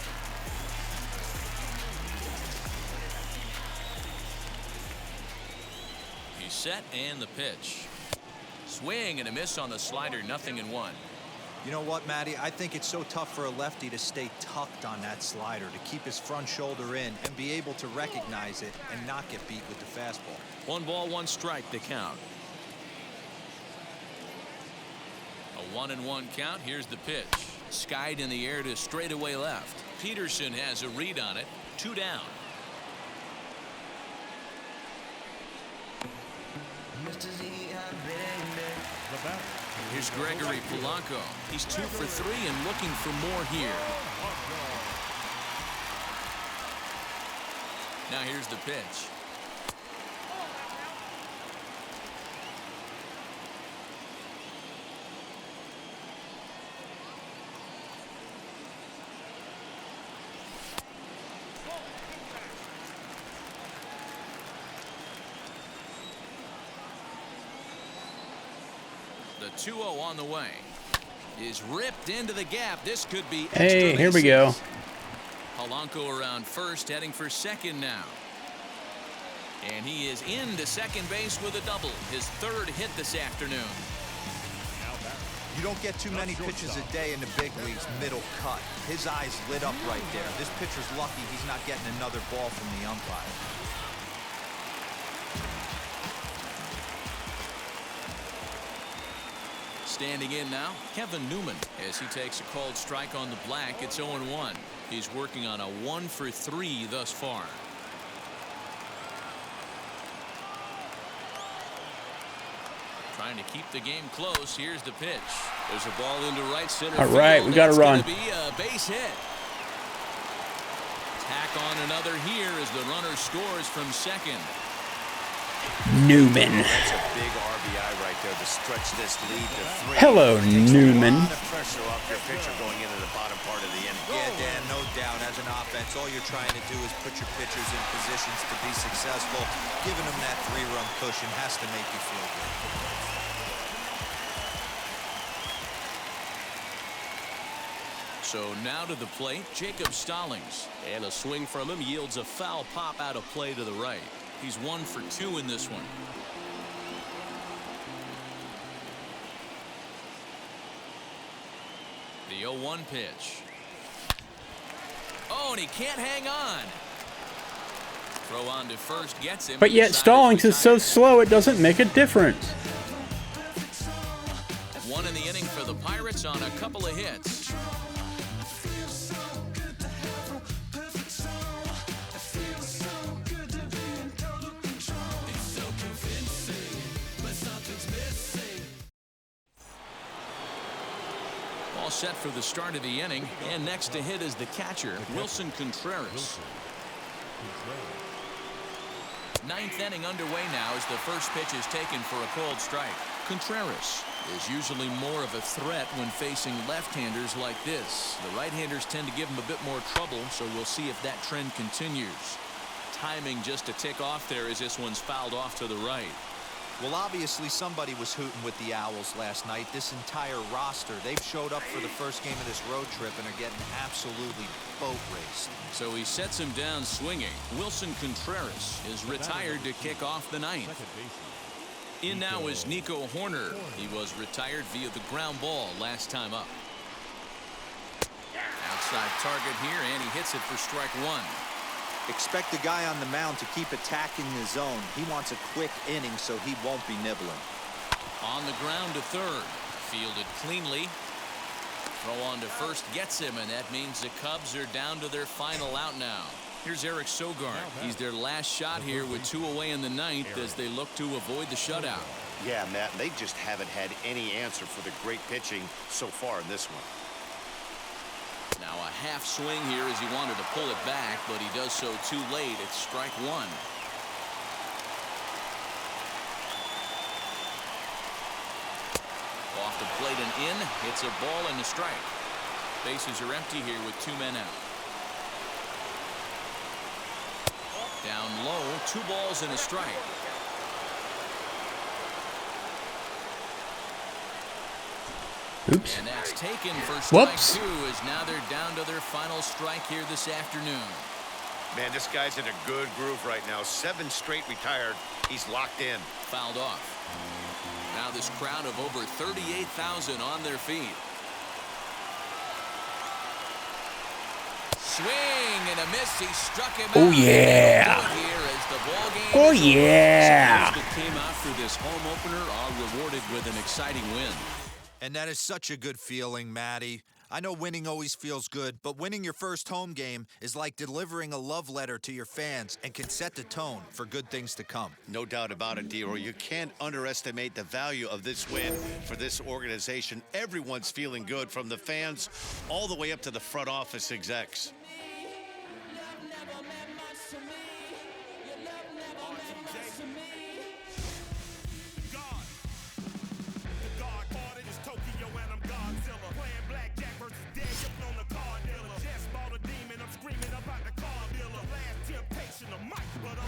He's set and the pitch. Swing and a miss on the slider, 0-1. You know what, Matty? I think it's so tough for a lefty to stay tucked on that slider, to keep his front shoulder in and be able to recognize it and not get beat with the fastball. 1 ball, 1 strike to count. A 1-1 count. Here's the pitch. Skied in the air to straightaway left. Peterson has a read on it. 2 down. Here's Gregory Polanco. He's 2 for 3 and looking for more here. Now here's the pitch. The 2-0 on the way is ripped into the gap. This could be extra Hey, here we go. Polanco around first, heading for second now. And he is into second base with a double, his 3rd hit this afternoon. You don't get too many pitches a day in the big leagues middle cut. His eyes lit up right there. This pitcher's lucky he's not getting another ball from the umpire. Standing in now, Kevin Newman, as he takes a called strike on the black. It's 0-1. He's working on a 1 for 3 thus far. Trying to keep the game close. Here's the pitch. There's a ball into right center. All right, we got to run. It's going to be a base hit. Tack on another here as the runner scores from second. Newman. That's a big RBI right there to stretch this lead to 3. Hello, Newman. A lot of pressure off your pitcher going into the bottom part of the inning. Yeah, Dan, no doubt. As an offense, all you're trying to do is put your pitchers in positions to be successful. Giving them that 3-run cushion has to make you feel good. So now to the plate, Jacob Stallings. And a swing from him yields a foul pop out of play to the right. He's 1 for 2 in this one. The 0-1 pitch. Oh, and he can't hang on. Throw on to first gets him. But yet Stallings is so slow it doesn't make a difference. 1 in the inning for the Pirates on a couple of hits. All set for the start of the inning, and next to hit is the catcher, Wilson Contreras. 9th inning underway now as the first pitch is taken for a called strike. Contreras is usually more of a threat when facing left-handers like this. The right-handers tend to give him a bit more trouble, so we'll see if that trend continues. Timing just to tick off there as this one's fouled off to the right. Well, obviously somebody was hooting with the Owls last night. This entire roster, they've showed up for the first game of this road trip and are getting absolutely boat raced. So he sets him down swinging. Wilson Contreras is retired to kick off the 9th. In now is Nico Horner. He was retired via the ground ball last time up. Outside target here, and he hits it for strike 1. Expect the guy on the mound to keep attacking the zone. He wants a quick inning so he won't be nibbling. On the ground to third. Fielded cleanly. Throw on to first gets him, and that means the Cubs are down to their final out now. Here's Eric Sogard. He's their last shot here with 2 away in the ninth as they look to avoid the shutout. Yeah, Matt, they just haven't had any answer for the great pitching so far in this one. Now a half swing here as he wanted to pull it back, but he does so too late. It's strike one. Off the plate and in. It's a ball and a strike. Bases are empty here with 2 men out. Down low, 2 balls and a strike. Oops. And that's taken for strike Whoops. 2 as now they're down to their final strike here this afternoon. Man, this guy's in a good groove right now. 7 straight retired. He's locked in. Fouled off. Now this crowd of over 38,000 on their feet. Swing and a miss. He struck him out. Oh, yeah. Here as the ball game Oh, is over. yeah. Players that came out for this home opener are rewarded with an exciting win. And that is such a good feeling, Matty. I know winning always feels good, but winning your first home game is like delivering a love letter to your fans and can set the tone for good things to come. No doubt about it, D-Roy. You can't underestimate the value of this win for this organization. Everyone's feeling good, from the fans all the way up to the front office execs.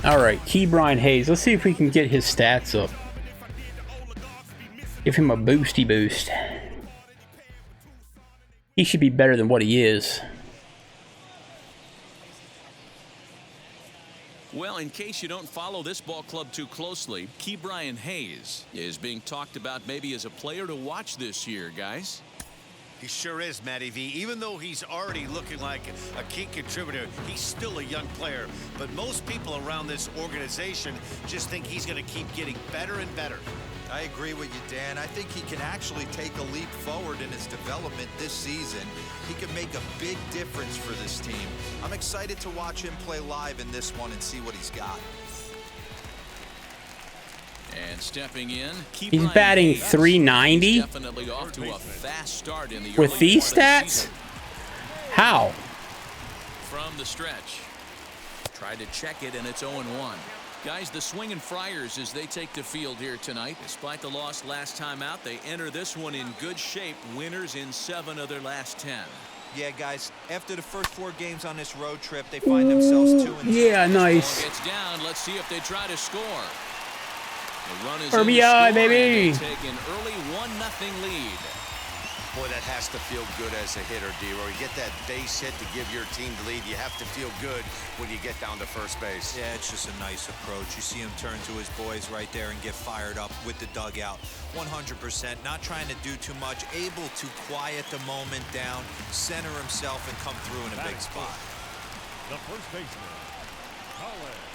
All right, Ke'Bryan Hayes. Let's see if we can get his stats up. Give him a boosty boost. He should be better than what he is. Well, in case you don't follow this ball club too closely, Ke'Bryan Hayes is being talked about maybe as a player to watch this year, guys. He sure is, Matty V. Even though he's already looking like a key contributor, he's still a young player. But most people around this organization just think he's going to keep getting better and better. I agree with you, Dan. I think he can actually take a leap forward in his development this season. He can make a big difference for this team. I'm excited to watch him play live in this one and see what he's got. And stepping in, He's batting .390 definitely off to a fast start in the with early these part of the stats? season. How? From the stretch. Tried to check it, and it's 0-1. Guys, the Swinging Friars, as they take the field here tonight, despite the loss last time out, they enter this one in good shape, winners in 7 of their last 10. Yeah, guys, after the first 4 games on this road trip, they find themselves 2-2. Yeah, Ball nice. gets down. Let's see if they try to score. The run is RBI, in to score, baby. and they take an early 1-0 lead. Boy, that has to feel good as a hitter, D-Roy. You get that base hit to give your team the lead. You have to feel good when you get down to first base. Yeah, it's just a nice approach. You see him turn to his boys right there and get fired up with the dugout. 100%, not trying to do too much, able to quiet the moment down, center himself, and come through in a big spot. The first baseman,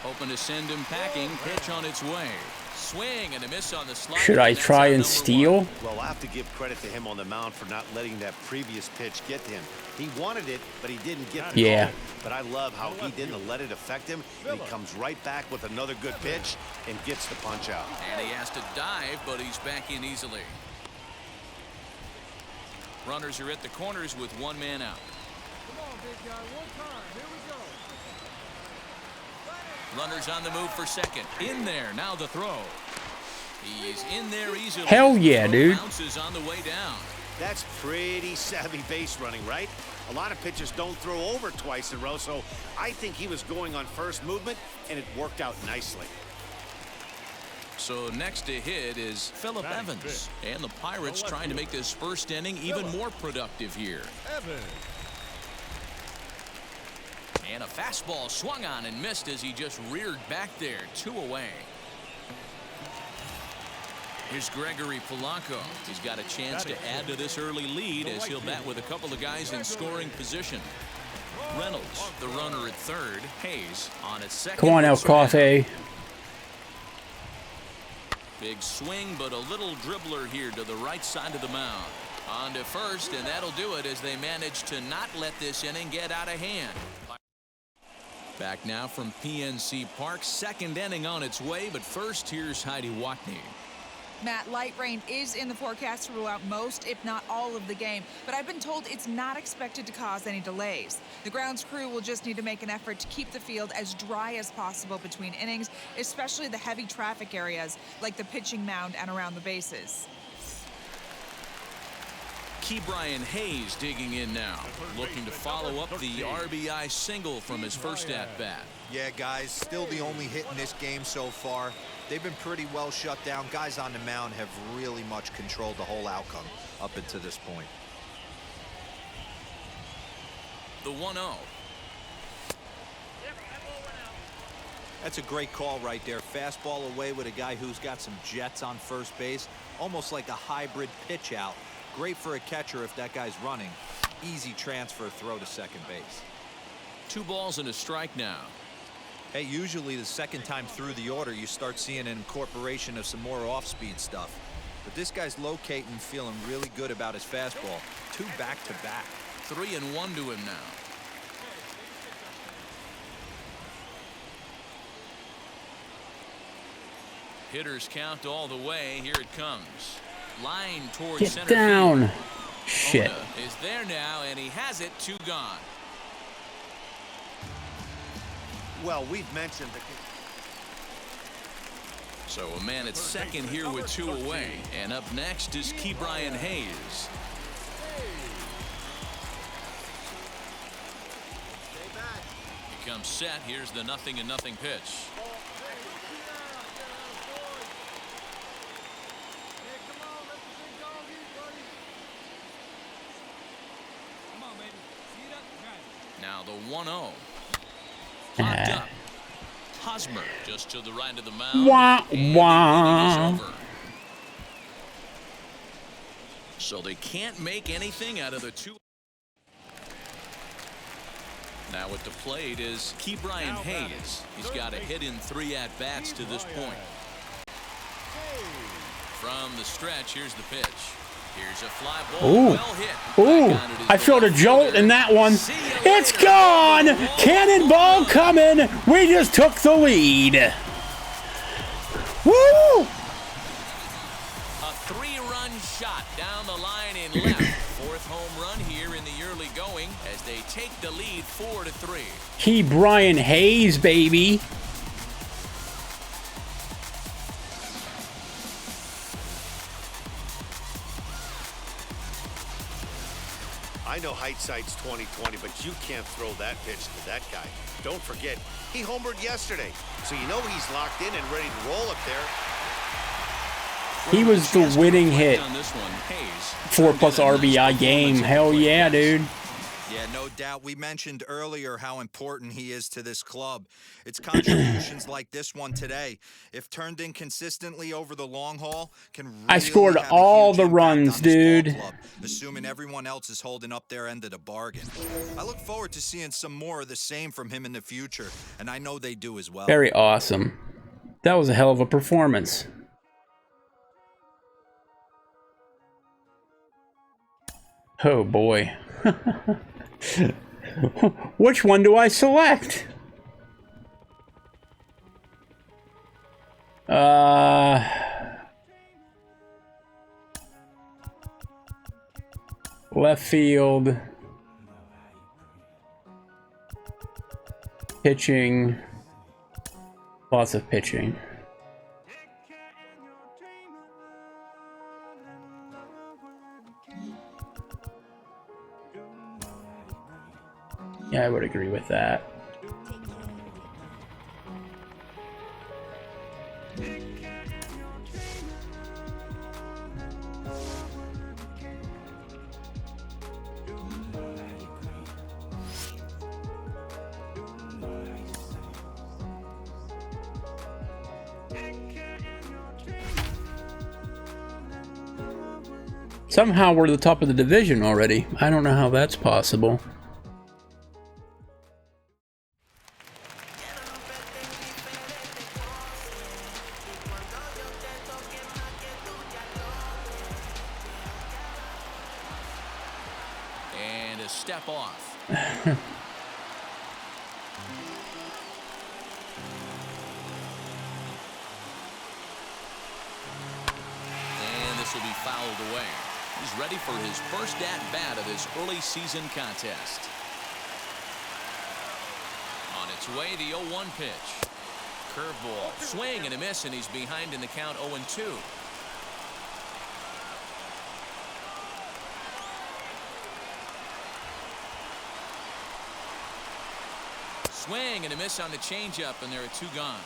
Hoping to send him packing. Pitch on its way. Swing and a miss on the slider. Should I and that's try out and number steal? 1. Well, I have to give credit to him on the mound for not letting that previous pitch get to him. He wanted it, but he didn't get the Yeah. call. But I love how he didn't let it affect him. And he comes right back with another good pitch and gets the punch out. And he has to dive, but he's back in easily. Runners are at the corners with 1 man out. Come on, big guy, one time. Here we go. Runners on the move for second. In there. Now the throw. He's in there easily. Hell yeah, Throw dude. bounces on the way down. That's pretty savvy base running, right? A lot of pitchers don't throw over twice in a row, so I think he was going on first movement, and it worked out nicely. So next to hit is Phillip Evans. And the Pirates trying to make this first inning even more productive here. And a fastball swung on and missed as he just reared back there. 2 away. Here's Gregory Polanco. He's got a chance to add to this early lead as he'll bat with a couple of guys in scoring position. Reynolds, the runner at third. Hayes on at second. Come on, El Coffee. Big swing, but a little dribbler here to the right side of the mound. On to first, and that'll do it as they manage to not let this inning get out of hand. Back now from PNC Park, second inning on its way, but first here's Heidi Watney. Matt, light rain is in the forecast throughout most, if not all, of the game, but I've been told it's not expected to cause any delays. The grounds crew will just need to make an effort to keep the field as dry as possible between innings, especially the heavy traffic areas like the pitching mound and around the bases. Ke'Bryan Hayes digging in now, looking to follow up the RBI single from his first at-bat. Yeah, guys, still the only hit in this game so far. They've been pretty well shut down. Guys on the mound have really much controlled the whole outcome up until this point. The 1-0. That's a great call right there. Fastball away with a guy who's got some jets on first base, almost like a hybrid pitch out. Great for a catcher if that guy's running. Easy transfer throw to second base. 2 balls and a strike now. Hey, usually the second time through the order you start seeing an incorporation of some more off-speed stuff. But this guy's locating, feeling really good about his fastball. 2 back-to-back. 3-1 to him now. Hitters count all the way. Here it comes. Line towards Get center down. field. Shit. Oda is there now, and he has it. 2 gone. Well, we've mentioned the... So a man at second here with 2 away. And up next is Ke'Bryan Hayes. He comes set. Here's the 0-0 pitch. Now the 1-0. Popped up. Hosmer just to the right of the mound. Wah, And wah. the inning is over. So they can't make anything out of the 2. Now at the plate is Ke'Bryan Hayes. He's got a hit in 3 at-bats to this point. From the stretch, here's the pitch. Here's a fly ball. Ooh. Well hit. Ooh, Back on it is I the felt a left jolt fielder. in that one. See you It's later. gone. Cannonball coming. We just took the lead. Woo! A 3-run shot down the line in left. 4th home run here in the early going as they take the lead 4-3. Ke'Bryan Hayes, baby. I know hindsight's 20/20, but you can't throw that pitch to that guy. Don't forget, he homered yesterday, so you know he's locked in and ready to roll up there. He was the winning hit. On this one, Hayes 4+ RBI game. Hell yeah, dude. Yeah, no doubt. We mentioned earlier how important he is to this club. It's contributions like this one today, if turned in consistently over the long haul, can really I scored have a all huge the impact runs, on this ball dude. club, assuming everyone else is holding up their end of the bargain. I look forward to seeing some more of the same from him in the future, and I know they do as well. Very awesome. That was a hell of a performance. Oh boy. Which one do I select? Left field. Pitching. Lots of pitching. Yeah, I would agree with that. Somehow we're the top of the division already. I don't know how that's possible. And a step off. fouled away. He's ready for his first at-bat of this early season contest. On its way, the 0-1 pitch. Curveball, swing and a miss, and he's behind in the count 0-2. Swing and a miss on the changeup, and there are 2 gone.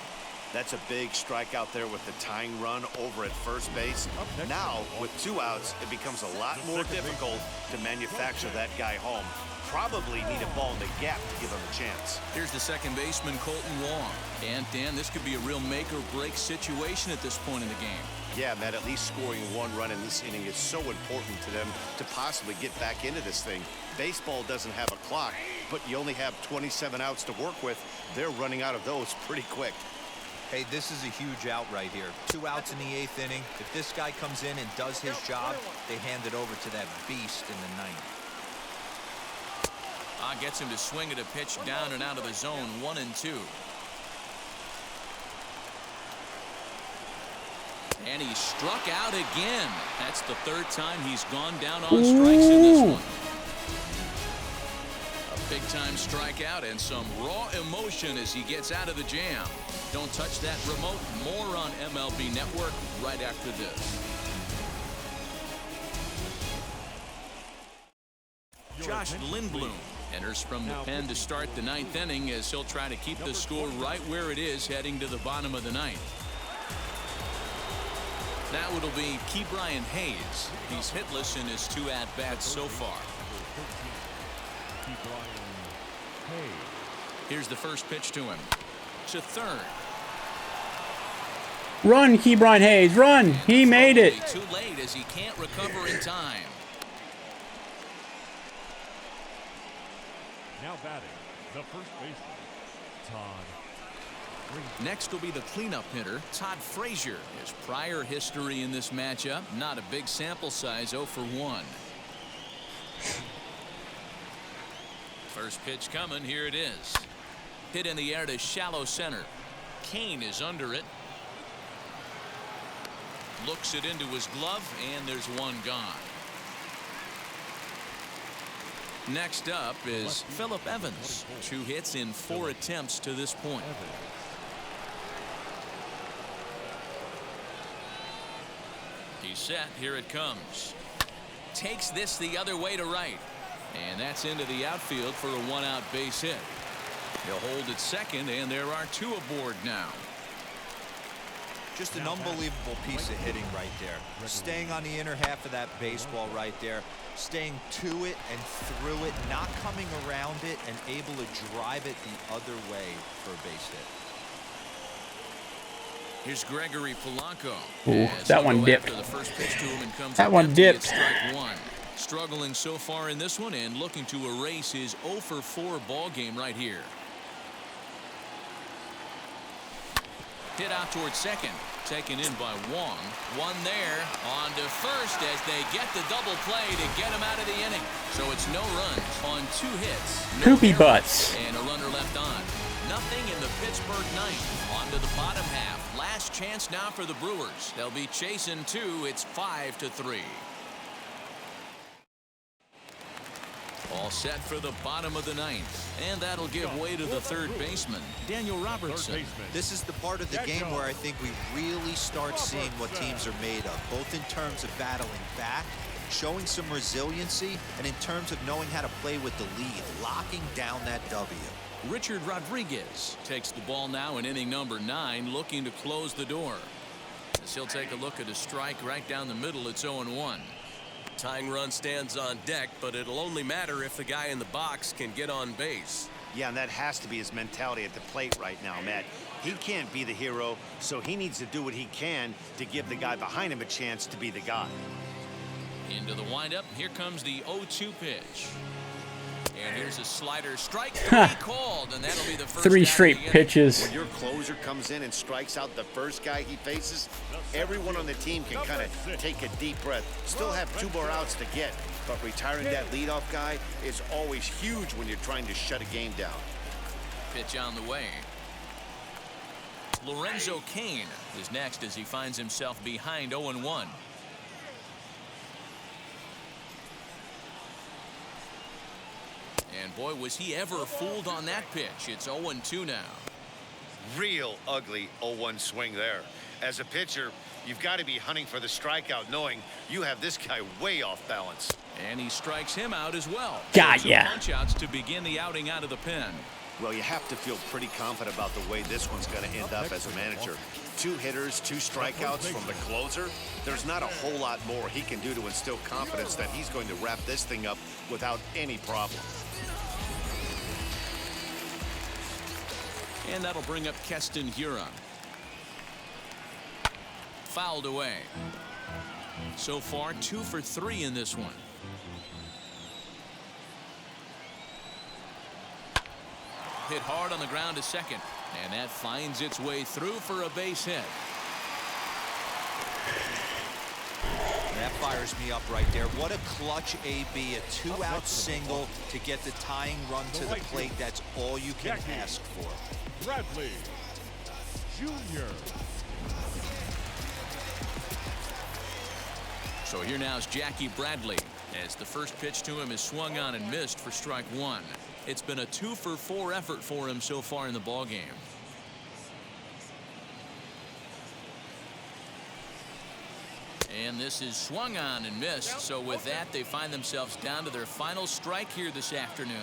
That's a big strikeout there with the tying run over at first base. Now, with 2 outs, it becomes a lot more difficult to manufacture that guy home. Probably need a ball in the gap to give him a chance. Here's the second baseman, Colton Wong. And, Dan, this could be a real make-or-break situation at this point in the game. Yeah, Matt, at least scoring 1 run in this inning is so important to them to possibly get back into this thing. Baseball doesn't have a clock, but you only have 27 outs to work with. They're running out of those pretty quick. Hey, this is a huge out right here. 2 outs in the 8th inning. If this guy comes in and does his job, they hand it over to that beast in the 9th. Gets him to swing at a pitch down and out of the zone, 1-2. And he struck out again. That's the 3rd time he's gone down on strikes in this one. A big-time strikeout and some raw emotion as he gets out of the jam. Don't touch that remote. More on MLB Network right after this. Josh Lindblom enters from the pen to start the 9th inning as he'll try to keep the score right where it is heading to the bottom of the 9th. Now it'll be Ke'Bryan Hayes. He's hitless in his 2 at-bats so far. Here's the first pitch to him. To third. Run, Ke'Bryan Hayes, run! He made it. Too late as he can't recover in time. Now batting, the first baseman, Todd. Next will be the cleanup hitter, Todd Frazier. His prior history in this matchup, not a big sample size, 0 for 1. First pitch coming, here it is. Hit in the air to shallow center. Kane is under it. Looks it into his glove, and there's 1 gone. Next up is Phillip Evans. 2 hits in 4 attempts to this point. He's set. Here it comes. Takes this the other way to right. And that's into the outfield for a 1-out base hit. He'll hold at second, and there are 2 aboard now. Just an unbelievable piece of hitting right there. Staying on the inner half of that baseball right there. Staying to it and through it. Not coming around it and able to drive it the other way for a base hit. Here's Gregory Polanco. Ooh, that one dipped. That one dipped. Strike 1. Struggling so far in this one and looking to erase his 0 for 4 ball game right here. Hit out towards second. Taken in by Wong. 1 there. On to first as they get the double play to get him out of the inning. So it's no runs on 2 hits. No Poopy errors, butts. and a runner left on. Nothing in the Pittsburgh 9th. On to the bottom half. Last chance now for the Brewers. They'll be chasing 2. It's 5-3. All set for the bottom of the 9th. And that'll give way to the 3rd baseman, Daniel Robertson. This is the part of the game where I think we really start seeing what teams are made of, both in terms of battling back, showing some resiliency, and in terms of knowing how to play with the lead, locking down that W. Richard Rodriguez takes the ball now in inning number 9, looking to close the door. As he'll take a look at a strike right down the middle. It's 0-1. Tying run stands on deck, but it'll only matter if the guy in the box can get on base. Yeah, and that has to be his mentality at the plate right now, Matt. He can't be the hero, so he needs to do what he can to give the guy behind him a chance to be the guy. Into the windup. Here comes the 0-2 pitch. And here's a slider. Strike 3 called, and that'll be the first 3 straight pitches. When your closer comes in and strikes out the first guy he faces, everyone on the team can kind of take a deep breath. Still have 2 more outs to get, but retiring that leadoff guy is always huge when you're trying to shut a game down. Pitch on the way. Lorenzo Cain is next as he finds himself behind 0-1. And boy, was he ever fooled on that pitch. It's 0-2 now. Real ugly 0-1 swing there. As a pitcher, you've got to be hunting for the strikeout, knowing you have this guy way off balance. And he strikes him out as well. Got So ya. 2 punch-outs to begin the outing out of the pen. Well, you have to feel pretty confident about the way this one's going to end up as a manager. 2 hitters, 2 strikeouts from the closer. There's not a whole lot more he can do to instill confidence that he's going to wrap this thing up without any problem. And that'll bring up Keston Huron. Fouled away. So far, 2 for 3 in this one. Hit hard on the ground to second. And that finds its way through for a base hit. That fires me up right there. What a clutch AB, a 2-out single to get the tying run to the plate. That's all you can ask for. Bradley Jr. So here now is Jackie Bradley, as the first pitch to him is swung on and missed for strike 1. It's been a 2 for 4 effort for him so far in the ballgame. And this is swung on and missed. So with that, they find themselves down to their final strike here this afternoon.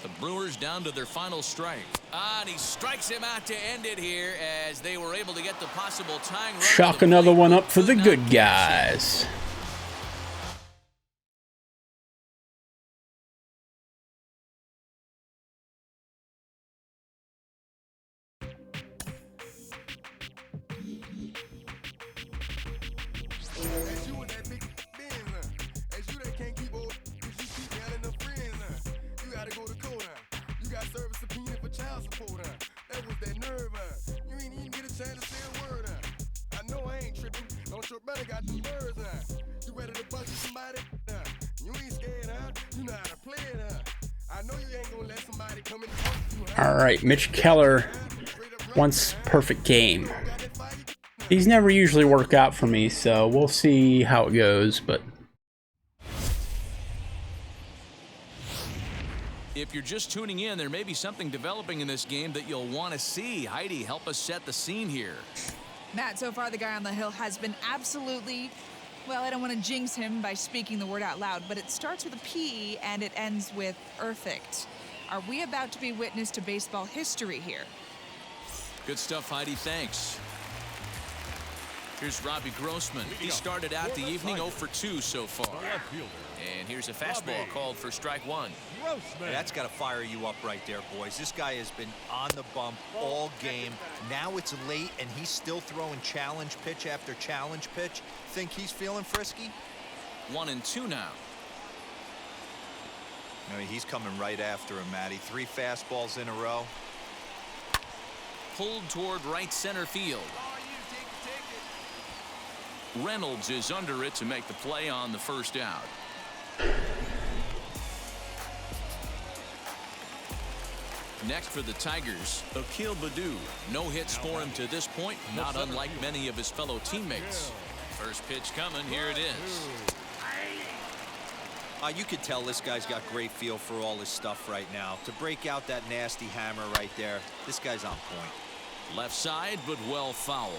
The Brewers down to their final strike. And he strikes him out to end it here, as they were able to get the possible tying run. Chalk another one up for the good guys. As you and that big Benz, as you that can't keep old, cause you keep yelling them friends, you gotta go to court, you got service subpoena for child support, that was that nerve, you ain't even get a chance to say a word, I know I ain't tripping, don't your brother got them birds, you ready to bust somebody, you ain't scared, you know how to play it, I know you ain't gonna let somebody come in and bust you, All right, Mitch Keller wants perfect game. These never usually work out for me, so we'll see how it goes, but If you're just tuning in, there may be something developing in this game that you'll want to see. Heidi, help us set the scene here. Matt, so far the guy on the hill has been absolutely, well, I don't want to jinx him by speaking the word out loud, but it starts with a P and it ends with perfect. Are we about to be witness to baseball history here? Good stuff, Heidi. Thanks. Here's Robbie Grossman. He started out the evening 0 for 2 so far. And here's a fastball called for strike 1. Hey, that's got to fire you up right there, boys. This guy has been on the bump all game. Now it's late, and he's still throwing challenge pitch after challenge pitch. Think he's feeling frisky? 1-2 now. I mean, he's coming right after him, Matty. 3 fastballs in a row. Pulled toward right center field. Reynolds is under it to make the play on the first out. Next for the Tigers, Akil Baddoo. No hits for him to this point, not unlike many of his fellow teammates. First pitch coming, here it is. You could tell this guy's got great feel for all his stuff right now. To break out that nasty hammer right there, this guy's on point. Left side, but well foul.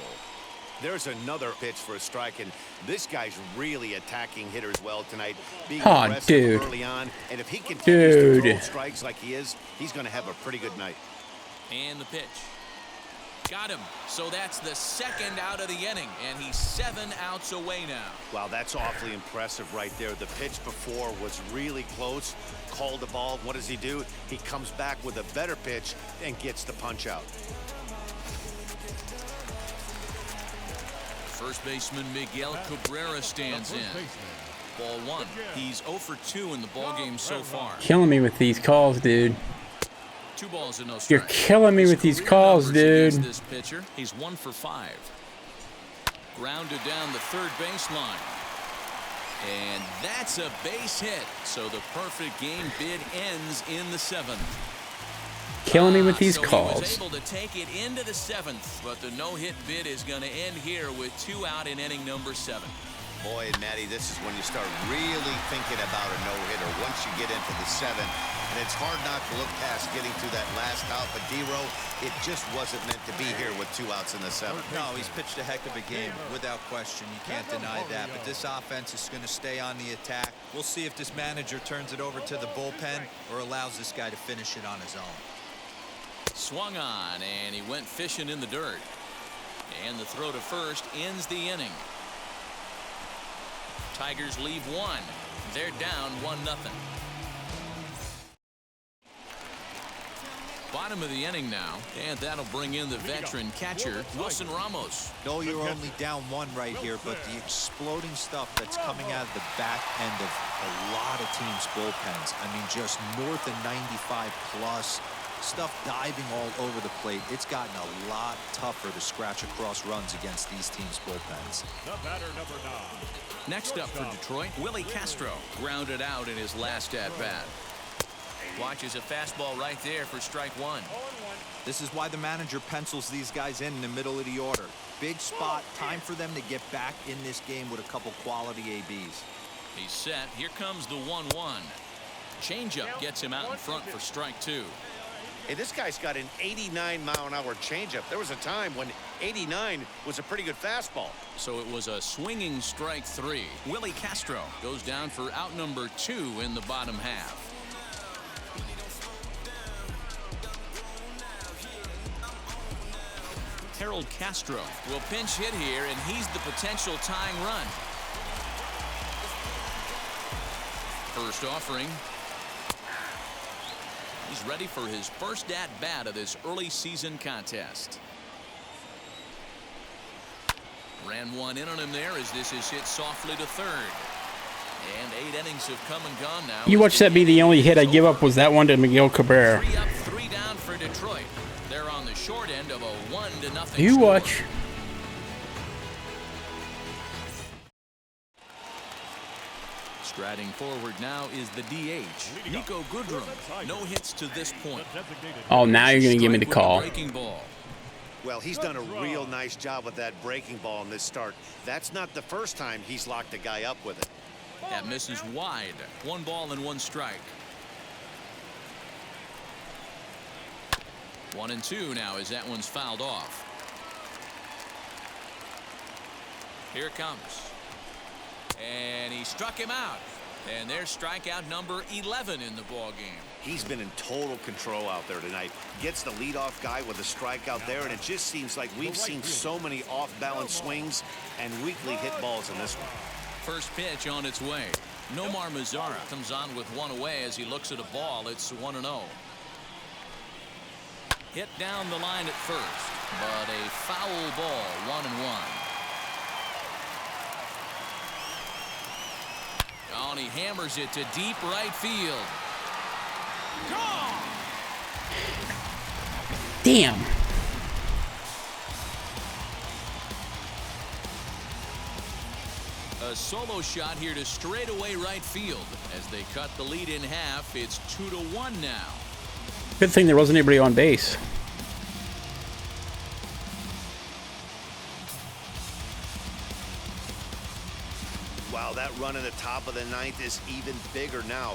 There's another pitch for a strike, and this guy's really attacking hitters well tonight, being Aw, aggressive dude. early on. And if he continues to Dude. throw strikes like he is, he's going to have a pretty good night. And the pitch. Got him. So that's the second out of the inning, and he's 7 outs away now. Wow, that's awfully impressive right there. The pitch before was really close. Called the ball. What does he do? He comes back with a better pitch and gets the punch out. First baseman Miguel Cabrera stands in. Ball 1. He's 0 for 2 in the ballgame so far. killing me with these calls, dude. 2 balls and no strikes. You're killing me with these calls, dude. This pitcher, he's 1 for 5. Grounded down the third baseline. And that's a base hit. So the perfect game bid ends in the 7th. Killing me with these so calls. He was able to take it into the 7th, but the no-hit bid is going to end here with 2 out in inning number 7. Boy, and Matty, this is when you start really thinking about a no-hitter once you get into the 7th. And it's hard not to look past getting to that last out. But D-Row, it just wasn't meant to be here with 2 outs in the 7th. No, he's pitched a heck of a game, without question. You can't deny that. But this offense is going to stay on the attack. We'll see if this manager turns it over to the bullpen or allows this guy to finish it on his own. Swung on, and he went fishing in the dirt. And the throw to first ends the inning. Tigers leave 1. They're down 1-0. Bottom of the inning now, and that'll bring in the veteran catcher, Wilson Ramos. No, you're only down 1 right here, but the exploding stuff that's coming out of the back end of a lot of teams' bullpens. I mean, just north of 95 plus. Stuff diving all over the plate. It's gotten a lot tougher to scratch across runs against these teams' bullpens. The batter, number 9. Next up for Detroit, Willie Castro. Grounded out in his last at-bat. Watches a fastball right there for strike 1. This is why the manager pencils these guys in the middle of the order. Big spot. Time for them to get back in this game with a couple quality ABs. He's set. Here comes the 1-1. Changeup gets him out in front for strike 2. Hey, this guy's got an 89-mile-an-hour changeup. There was a time when 89 was a pretty good fastball. So it was a swinging strike 3. Willie Castro goes down for out number 2 in the bottom half. Harold Castro will pinch hit here, and he's the potential tying run. First offering. He's ready for his first at-bat of this early season contest. Ran 1 in on him there as this is hit softly to third. And 8 innings have come and gone now. You watch that be the only hit I give up was that one to Miguel Cabrera. 3 up, 3 down for Detroit. They're on the short end of a 1-0 You score. watch. Striding forward now is the DH, Nico Goodrum. No hits to this point. Oh, now you're going to give me the call. Breaking ball. Well, he's done a real nice job with that breaking ball in this start. That's not the first time he's locked a guy up with it. That misses wide. 1 ball and 1 strike. 1-2 now as that one's fouled off. Here it comes. And he struck him out. And there's strikeout number 11 in the ball game. He's been in total control out there tonight. Gets the leadoff guy with a strikeout there, and it just seems like we've seen so many off-balance swings and weakly hit balls in this one. First pitch on its way. Nomar Mazara comes on with 1 away as he looks at a ball. It's 1-0. Hit down the line at first, but a foul ball, 1-1. Oh, and he hammers it to deep right field. Gone! Damn. A solo shot here to straightaway right field. As they cut the lead in half, it's 2-1 now. Good thing there wasn't anybody on base. Wow, that run in the top of the 9th is even bigger now.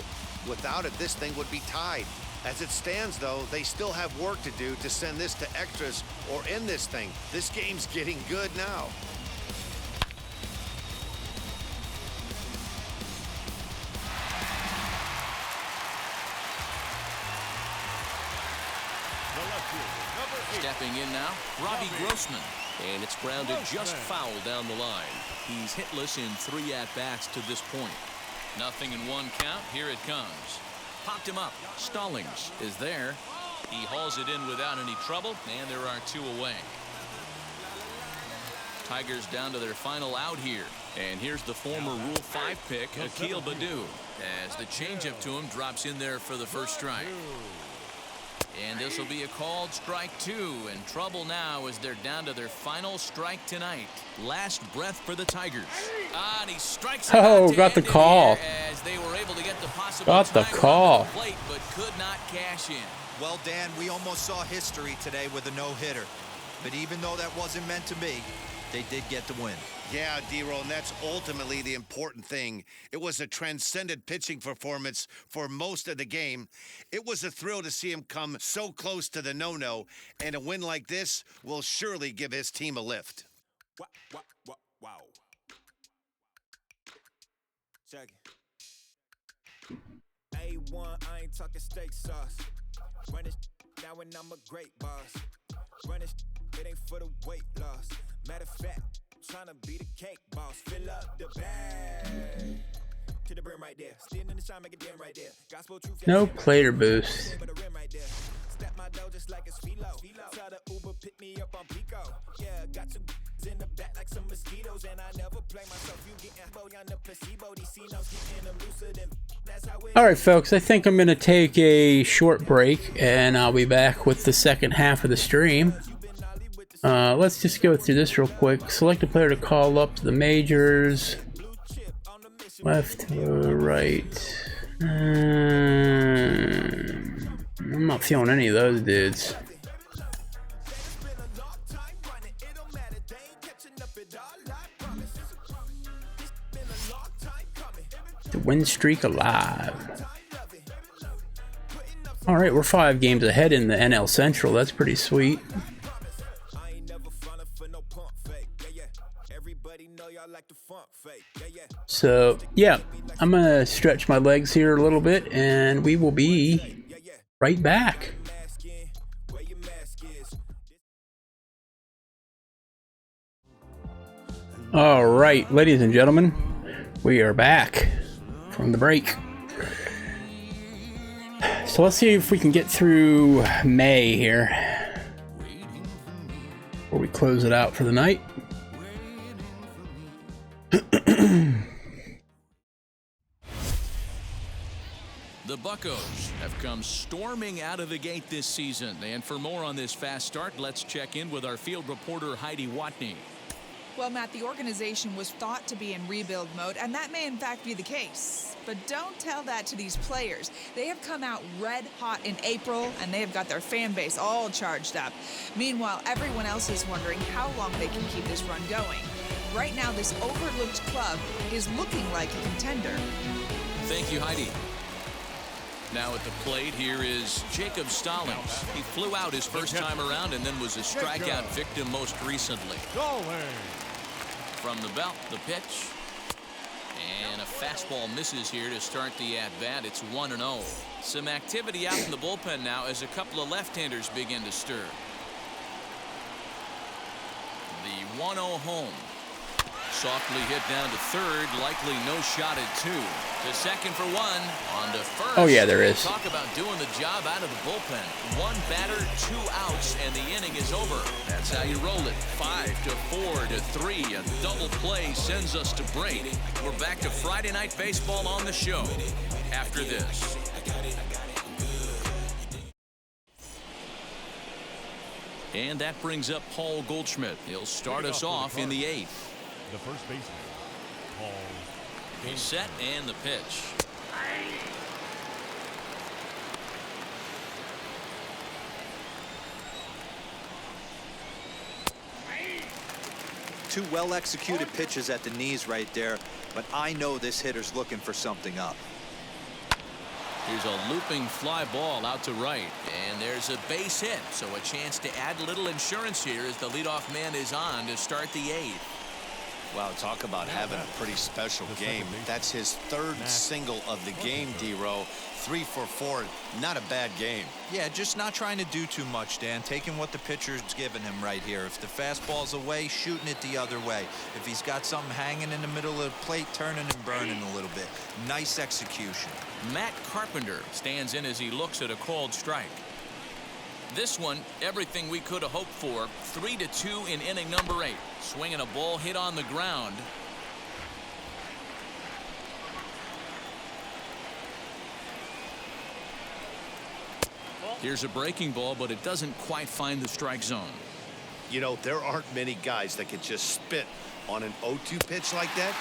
Without it, this thing would be tied. As it stands, though, they still have work to do to send this to extras or end this thing. This game's getting good now. Stepping in now, Robbie Grossman. And it's grounded just foul down the line. He's hitless in 3 at-bats to this point. Nothing in 1 count. Here it comes. Popped him up. Stallings is there. He hauls it in without any trouble, and there are 2 away. Tigers down to their final out here. And here's the former Rule 5 pick, Akil Baddoo, as the changeup to him drops in there for the first strike. And this will be a called strike 2, and trouble now as they're down to their final strike tonight. Last breath for the Tigers. And he strikes Oh, got the call. as they were able to get the possible Got the tying call. run to the plate, but could not cash in. Well, Dan, we almost saw history today with a no-hitter. But even though that wasn't meant to be, they did get the win. Yeah, D-Roll, and that's ultimately the important thing. It was a transcendent pitching performance for most of the game. It was a thrill to see him come so close to the no-no, and a win like this will surely give his team a lift. Wow. Check it. A1, I ain't talking steak sauce. Run this now and I'm a great boss. Run this, it ain't for the weight loss. Matter of fact, trying to be the cake boss. Fill up the bag to the brim right there. Standing in the shine, make a dim right there. Gospel truth. No player boost. Step my dough just like it's philo. Tell the Uber pick me up on Pico. Yeah, got two in the back like some mosquitoes, and I never play myself. You getting boy on the placebo. DC knows getting them looser than that's how it. All right, folks. I think I'm gonna take a short break, and I'll be back with the second half of the stream. Let's just go through this real quick. Select a player to call up to the majors. Left to right. I'm not feeling any of those dudes. The win streak alive. All right, we're 5 games ahead in the NL Central. That's pretty sweet. So, yeah, I'm going to stretch my legs here a little bit, and we will be right back. All right, ladies and gentlemen, we are back from the break. So let's see if we can get through May here before we close it out for the night. The Buccos have come storming out of the gate this season. And for more on this fast start, let's check in with our field reporter, Heidi Watney. Well, Matt, the organization was thought to be in rebuild mode, and that may in fact be the case. But don't tell that to these players. They have come out red hot in April, and they have got their fan base all charged up. Meanwhile, everyone else is wondering how long they can keep this run going. Right now, this overlooked club is looking like a contender. Thank you, Heidi. Now at the plate, here is Jacob Stallings. He flew out his first time around and then was a strikeout victim most recently. From the belt, the pitch. And a fastball misses here to start the at-bat. It's 1-0. Some activity out in the bullpen now as a couple of left-handers begin to stir. The 1-0 home. Softly hit down to third, likely no shot at 2. To second for 1, on to first. Oh yeah, there is. Talk about doing the job out of the bullpen. 1 batter, 2 outs, and the inning is over. That's how you roll it. 5 to 4 to 3. A double play sends us to break. We're back to Friday Night Baseball on the show after this. And that brings up Paul Goldschmidt. He'll start us off in the 8th. The first baseman, Paul. He's set and the pitch. Two well-executed pitches at the knees right there, but I know this hitter's looking for something up. Here's a looping fly ball out to right, and there's a base hit, so a chance to add a little insurance here as the leadoff man is on to start the 8th. Wow, talk about having a pretty special game. That's his 3rd single of the game, D-Row. 3 for 4, not a bad game. Yeah, just not trying to do too much, Dan. Taking what the pitcher's giving him right here. If the fastball's away, shooting it the other way. If he's got something hanging in the middle of the plate, turning and burning a little bit. Nice execution. Matt Carpenter stands in as he looks at a called strike. This one, everything we could have hoped for. 3-2 in inning number 8. Swinging a ball hit on the ground. Here's a breaking ball, but it doesn't quite find the strike zone. You know, there aren't many guys that can just spit on an 0-2 pitch like that.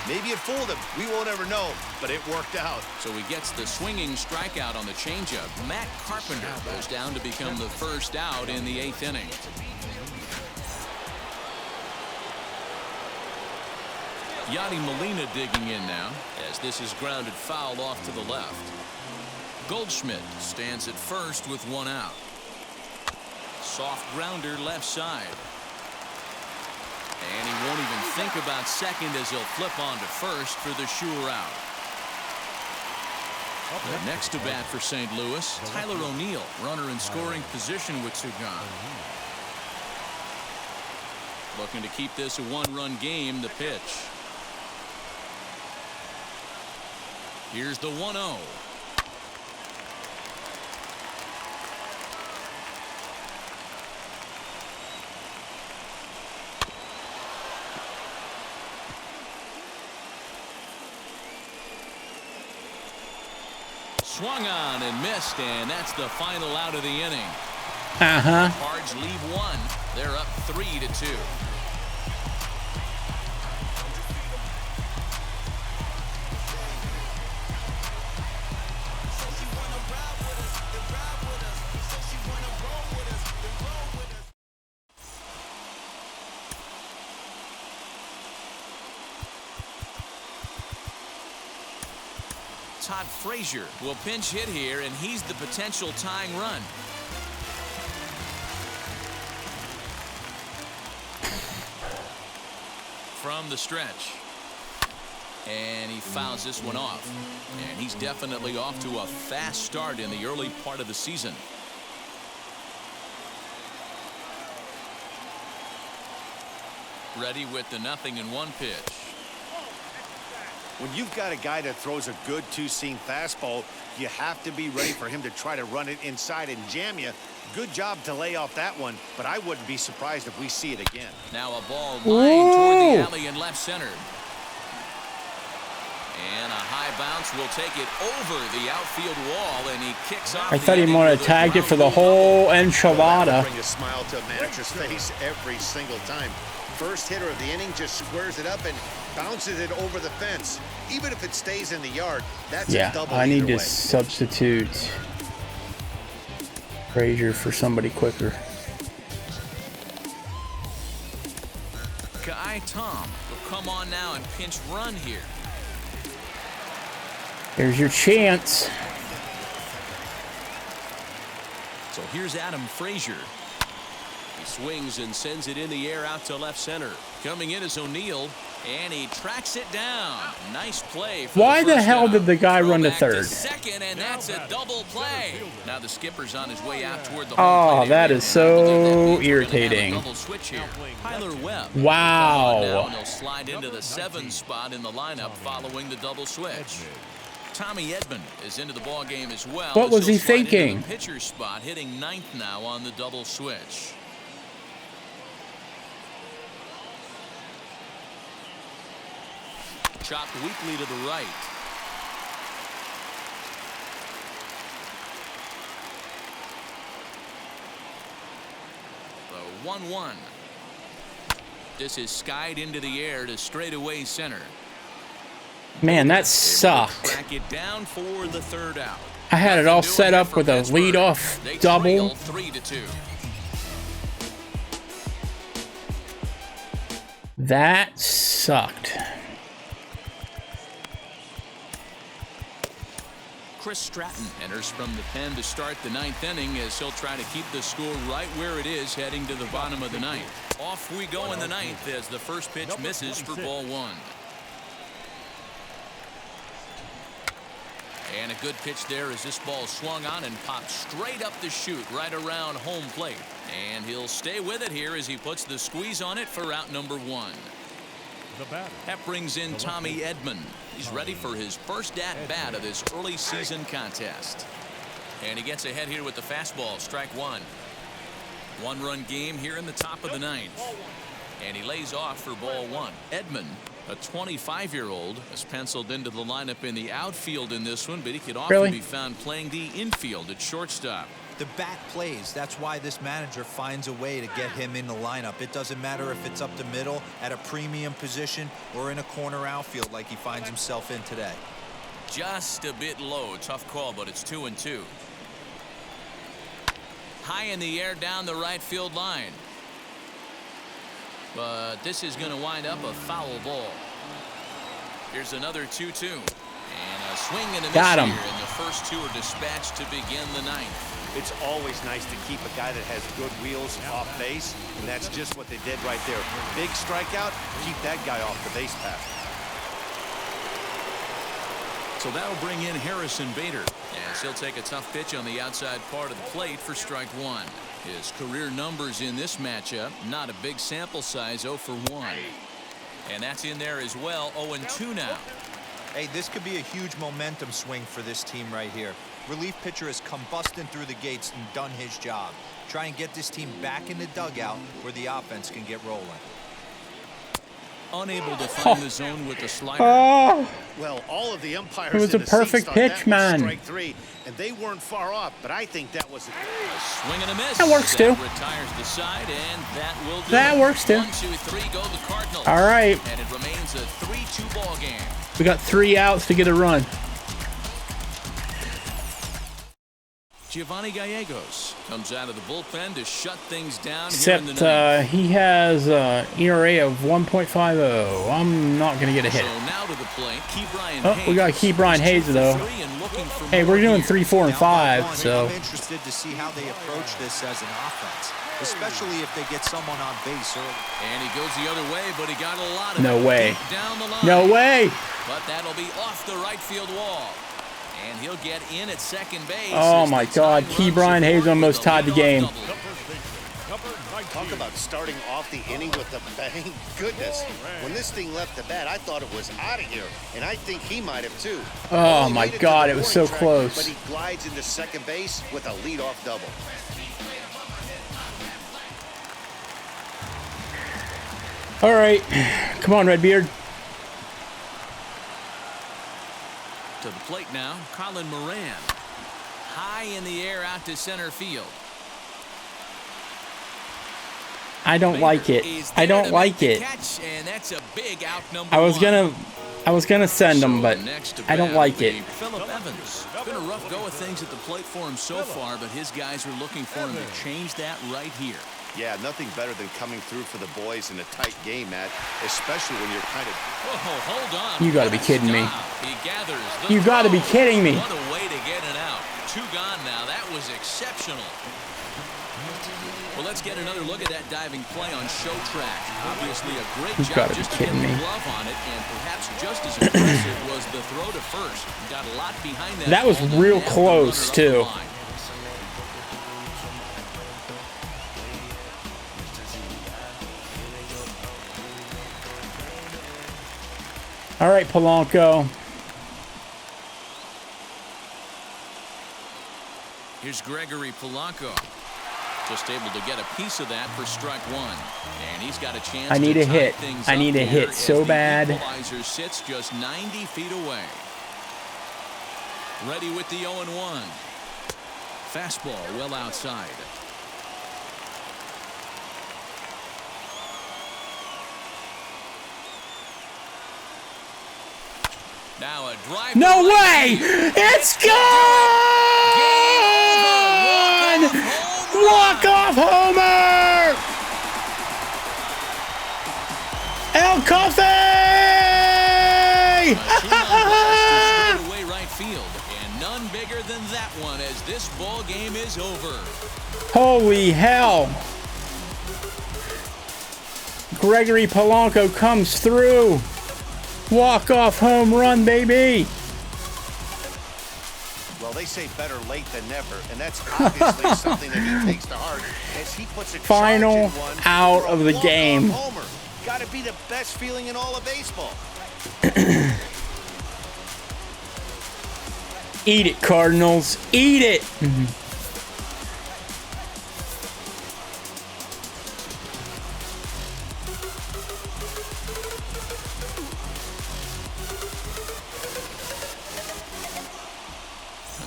Maybe it fooled him. We won't ever know, but it worked out. So he gets the swinging strikeout on the changeup. Matt Carpenter goes down to become the first out in the 8th inning. Yadi Molina digging in now as this is grounded foul off to the left. Goldschmidt stands at first with one out. Soft grounder left side. And he won't even think about second as he'll flip on to first for the sure out. The next to bat for St. Louis, Tyler O'Neill, runner in scoring position with two gone. Looking to keep this a one-run game. The pitch. Here's the 1-0. Swung on and missed, and that's the final out of the inning. Cards leave one. They're up 3-2. Todd Frazier will pinch hit here, and he's the potential tying run. From the stretch. And he fouls this one off. And he's definitely off to a fast start in the early part of the season. Ready with the 0-1 pitch. When you've got a guy that throws a good two-seam fastball, you have to be ready for him to try to run it inside and jam you. Good job to lay off that one, but I wouldn't be surprised if we see it again. Now a ball lined toward the alley in left center. And a high bounce will take it over the outfield wall, and he kicks off. I thought he might have tagged it for the whole enchilada. Bring a smile to a manager's face every single time. First hitter of the inning just squares it up and bounces it over the fence. Even if it stays in the yard, that's a double. I need to substitute Frazier for somebody quicker. Kai Tom will come on now and pinch run here. Here's your chance. So here's Adam Frazier. He swings and sends it in the air out to left center. Coming in is O'Neill, and he tracks it down. Nice play. Why the hell did the guy run to third? Second, and that's a double play. Now the skipper's on his way out toward the Oh, home that plate is so irritating. double switch here. Tyler Webb. Wow. Now they'll slide into the 7 spot in the lineup following the double switch. Tommy Edman is into the ball game as well. What was he slide into thinking? the pitcher spot, hitting 9th now on the double switch. Chopped weakly to the right. The 1-1. This is skied into the air to straightaway center. Man, that sucked. Track it down for the third out. I had it all set up with a leadoff double. 3-2. That sucked. Chris Stratton enters from the pen to start the 9th inning as he'll try to keep the score right where it is heading to the bottom of the 9th. Off we go in the 9th as the first pitch misses for ball 1. And a good pitch there as this ball swung on and popped straight up the chute right around home plate. And he'll stay with it here as he puts the squeeze on it for out number 1. That brings in Tommy Edman. He's ready for his first at-bat of this early season contest. And he gets ahead here with the fastball, strike 1. 1-run game here in the top of the 9th. And he lays off for ball 1. Edman, a 25-year-old, is penciled into the lineup in the outfield in this one, but he could often be found playing the infield at shortstop. The bat plays. That's why this manager finds a way to get him in the lineup. It doesn't matter if it's up the middle at a premium position or in a corner outfield like he finds himself in today. Just a bit low. Tough call, but it's 2-2. High in the air down the right field line. But this is going to wind up a foul ball. Here's another 2-2. And a swing and a miss Got him. here, and the first two are dispatched to begin the ninth. It's always nice to keep a guy that has good wheels off base, and that's just what they did right there. Big strikeout, keep that guy off the base path. So that'll bring in Harrison Bader, as he'll take a tough pitch on the outside part of the plate for strike one. His career numbers in this matchup, not a big sample size, 0 for 1. And that's in there as well, 0-2 now. Hey, this could be a huge momentum swing for this team right here. Relief pitcher has come busting through the gates and done his job. Try and get this team back in the dugout where the offense can get rolling. Unable to find the zone with the slider. Oh, Well, all of the umpires it was in a the perfect seats thought pitch, that was man. strike three, and they weren't far off, but I think that was A swing and a miss. That works too. Retires the side, and that will do That it. works too. 1, 2, 3 go the Cardinals. all right. And it remains a 3-2 ball game. We got 3 outs to get a run. Giovanni Gallegos comes out of the bullpen to shut things down Except here in the ninth. he has ERA of 1.50. I'm not going to get a hit. So now to the plate, Ke'Bryan Oh, we got Ke'Bryan Hayes, though. Hey, we're doing 3, 4, and Now, by 5, one, so I'm interested to see how they approach this as an offense, especially if they get someone on base early. And he goes the other way, but he got a lot of No it way. deep down the line. no way. But that'll be off the right field wall. And he'll get in at second base. Oh as my the God, tying Ke'Bryan runs Hayes support almost with a tied the leadoff game. double. Talk about starting off the inning with a bang. Goodness, when this thing left the bat, I thought it was out of here, and I think he might have too. Oh Only my made it to God, the it was warning so track, close. But he glides into second base with a leadoff double. All right. Come on, Redbeard. To the plate now, Colin Moran. High in the air out to center field. I don't like it. Is I there don't to like make it. the catch, and that's a big out number I was one. gonna send him, but Next to I don't bat like will be it. Phillip Evans. It's been a rough go of things at the plate for him so far, but his guys are looking for him to change that right here. Yeah, nothing better than coming through for the boys in a tight game, Matt, especially when you're kind of... Oh, hold on. You gotta be What a kidding me. stop. He gathers the You gotta be throw. kidding me. What a way to get it out. 2 gone now. That was exceptional. Well, let's get another look at that diving play on show track. Obviously a great You job gotta be just to get kidding the me. glove on it, and perhaps just as impressive was the throw to first. Got a lot behind that. That was ball to real nab the close, runner up the too. line. All right, Polanco. Here's Gregory Polanco. Just able to get a piece of that for strike one. And he's got a chance I need to a tie hit. things I up need a here hit as so the bad. equalizer sits just 90 feet away. Ready with the 0-1. Fastball well outside. Now a drive. No to right way! field. It's gone! Walk-off homer! El Coffey! Away right field, and none bigger than that one as this ball game is over. Holy hell! Gregory Polanco comes through. Walk-off home run, baby! Well, they say better late than never, and that's obviously something that he takes to heart as he puts a Final charge in one out for a of the walk-off game. homer. Got to be the best feeling in all of baseball. Eat it, Cardinals. Eat it!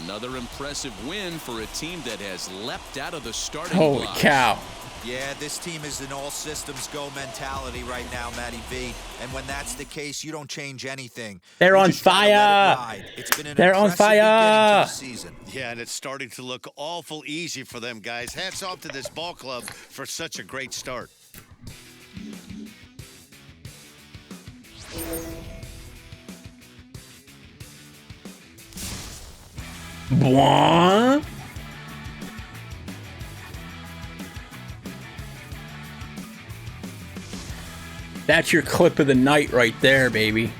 Another impressive win for a team that has leapt out of the starting Holy blocks. cow. Yeah, this team is an all systems go mentality right now, Matty V. And when that's the case, you don't change anything. They're You on just gotta let it fire. ride. It's been an They're on impressive beginning to fire. the season. Yeah, and it's starting to look awful easy for them, guys. Hats off to this ball club for such a great start. Bwah. That's your clip of the night right there, baby.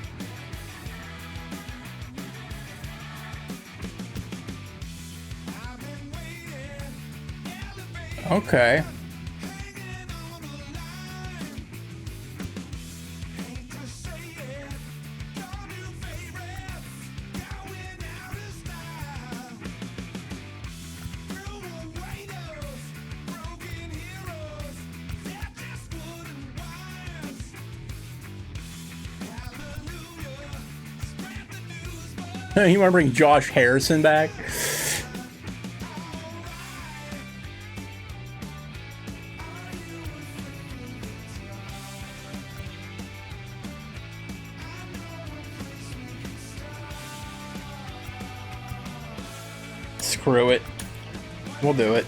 Okay. You want to bring Josh Harrison back? Screw it. We'll do it.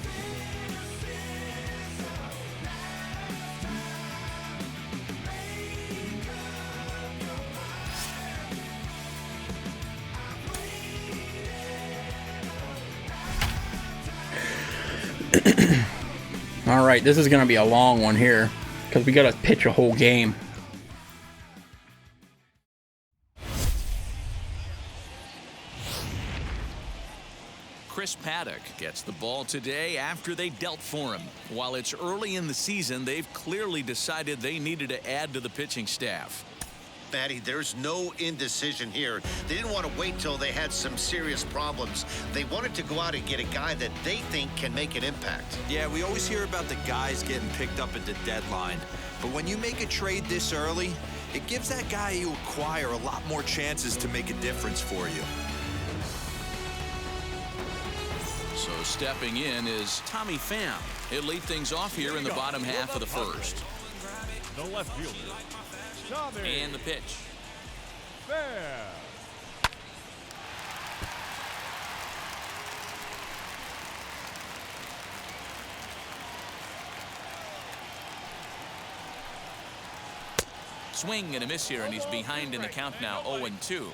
All right, this is going to be a long one here because we got to pitch a whole game. Chris Paddock gets the ball today after they dealt for him. While it's early in the season, they've clearly decided they needed to add to the pitching staff. Matty, there's no indecision here. They didn't want to wait till they had some serious problems. They wanted to go out and get a guy that they think can make an impact. Yeah, we always hear about the guys getting picked up at the deadline. But when you make a trade this early, it gives that guy you acquire a lot more chances to make a difference for you. So stepping in is Tommy Pham. He'll lead things off here in the bottom half of the first. The left fielder. And the pitch. Fair. Swing and a miss here, and he's behind in the count now, 0-2.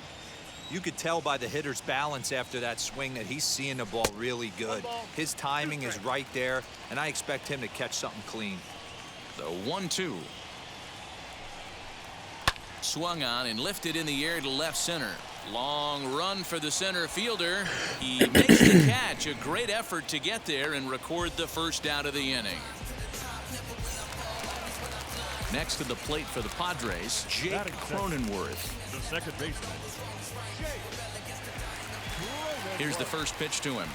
You could tell by the hitter's balance after that swing that he's seeing the ball really good. His timing is right there, and I expect him to catch something clean. The 1-2. Swung on and lifted in the air to left center. Long run for the center fielder. He makes the catch. A great effort to get there and record the first out of the inning. Next to the plate for the Padres, Jake Cronenworth. The second baseman. Here's the first pitch to him.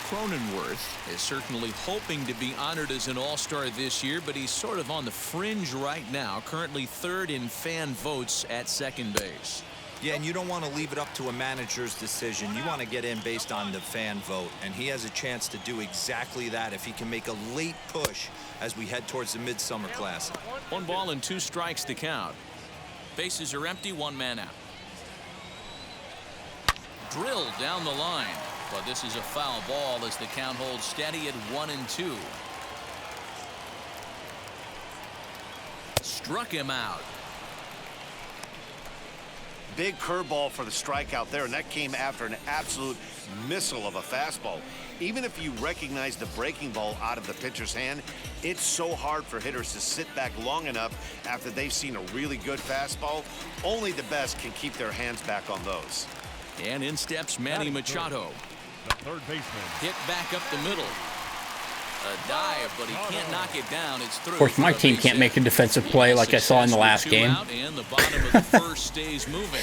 Cronenworth is certainly hoping to be honored as an all-star this year, but he's sort of on the fringe right now, currently third in fan votes at second base. Yeah, and you don't want to leave it up to a manager's decision. You want to get in based on the fan vote, and he has a chance to do exactly that if he can make a late push as we head towards the Midsummer Classic. 1 ball and 2 strikes to count. Bases are empty, 1 man out. Drilled down the line. But this is a foul ball as the count holds steady at 1-2. Struck him out. Big curveball for the strikeout there, and that came after an absolute missile of a fastball. Even if you recognize the breaking ball out of the pitcher's hand, it's so hard for hitters to sit back long enough after they've seen a really good fastball. Only the best can keep their hands back on those. And in steps Manny Machado. The third baseman. Hit back up the middle. A dive, but he can't knock it down. It's through. Of course, my team can't make a defensive play like I saw in the last game. And the bottom of the first stays moving.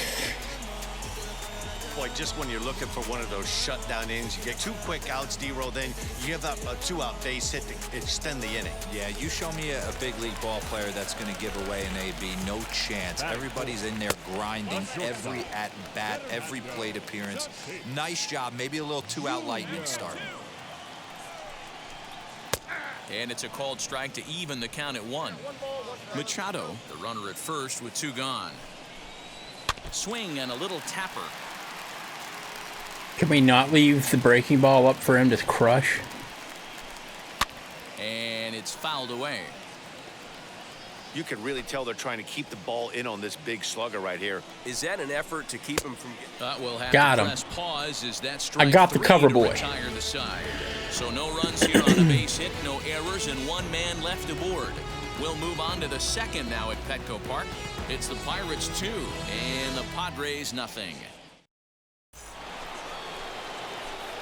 Boy, just when you're looking for one of those shutdown innings, you get 2 quick outs, D-roll, then you give up a 2-out base hit to extend the inning. Yeah, you show me a big league ball player that's going to give away an AB. No chance. Everybody's in there grinding every at-bat, every plate appearance. Nice job. Maybe a little 2-out lightning start. And it's a called strike to even the count at 1. Machado, the runner at first with 2 gone. Swing and a little tapper. Can we not leave the breaking ball up for him to crush? And it's fouled away. You can really tell they're trying to keep the ball in on this big slugger right here. Is that an effort to keep him from We'll have Got to him. press pause as that I got the strike cover, three boy. to retire the side. So no runs here on a base hit, no errors, and one man left aboard. We'll move on to the second now at Petco Park. It's the Pirates 2 and the Padres nothing.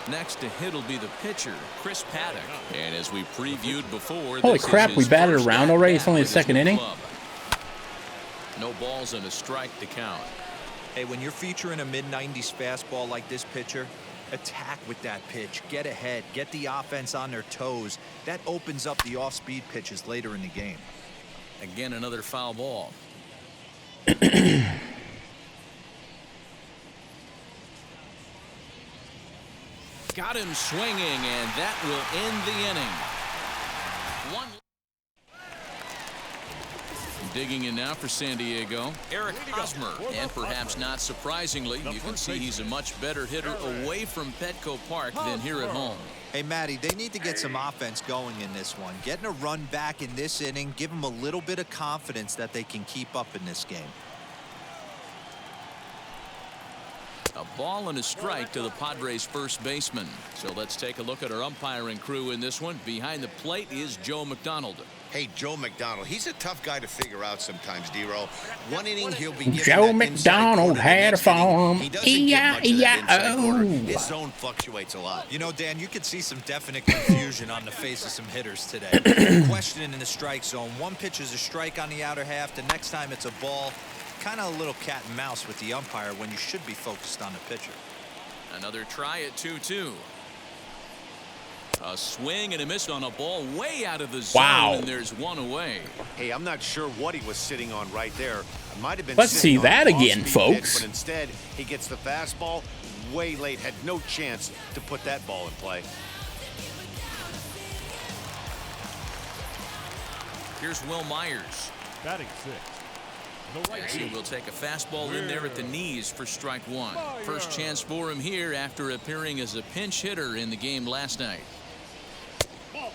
Next to hit will be the pitcher, Chris Paddock. And as we previewed before, Holy this crap, is we his batted first around already? It's at-bat only the with his second new inning? club. No balls and a strike to count. Hey, when you're featuring a mid-90s fastball like this pitcher, attack with that pitch. Get ahead. Get the offense on their toes. That opens up the off-speed pitches later in the game. Again, another foul ball. Got him swinging, and that will end the inning. Digging in now for San Diego, Eric Hosmer. And perhaps not surprisingly, you can see he's a much better hitter away from Petco Park than here at home. Hey, Matty, they need to get some offense going in this one. Getting a run back in this inning, give them a little bit of confidence that they can keep up in this game. A ball and a strike to the Padres first baseman. So let's take a look at our umpiring crew in this one. Behind the plate is Joe McDonald. Hey, Joe McDonald, he's a tough guy to figure out sometimes, D-Row. One inning, he'll be given Joe that McDonald inside corner. had a The next inning, farm. he doesn't get much of that inside corner. E-I-E-I-O. His zone fluctuates a lot. You know, Dan, you could see some definite confusion on the face of some hitters today. Questioning in the strike zone. One pitch is a strike on the outer half. The next time it's a ball. Kind of a little cat and mouse with the umpire when you should be focused on the pitcher. Another try at 2-2. A swing and a miss on a ball way out of the zone. Wow. And there's one away. Hey, I'm not sure what he was sitting on right there. It might have been Let's sitting see on that an again, off-speed folks. pitch, but instead, he gets the fastball way late. Had no chance to put that ball in play. Here's Will Myers. Batting sixth. The right He will take a fastball in there at the knees for strike one. First chance for him here after appearing as a pinch hitter in the game last night.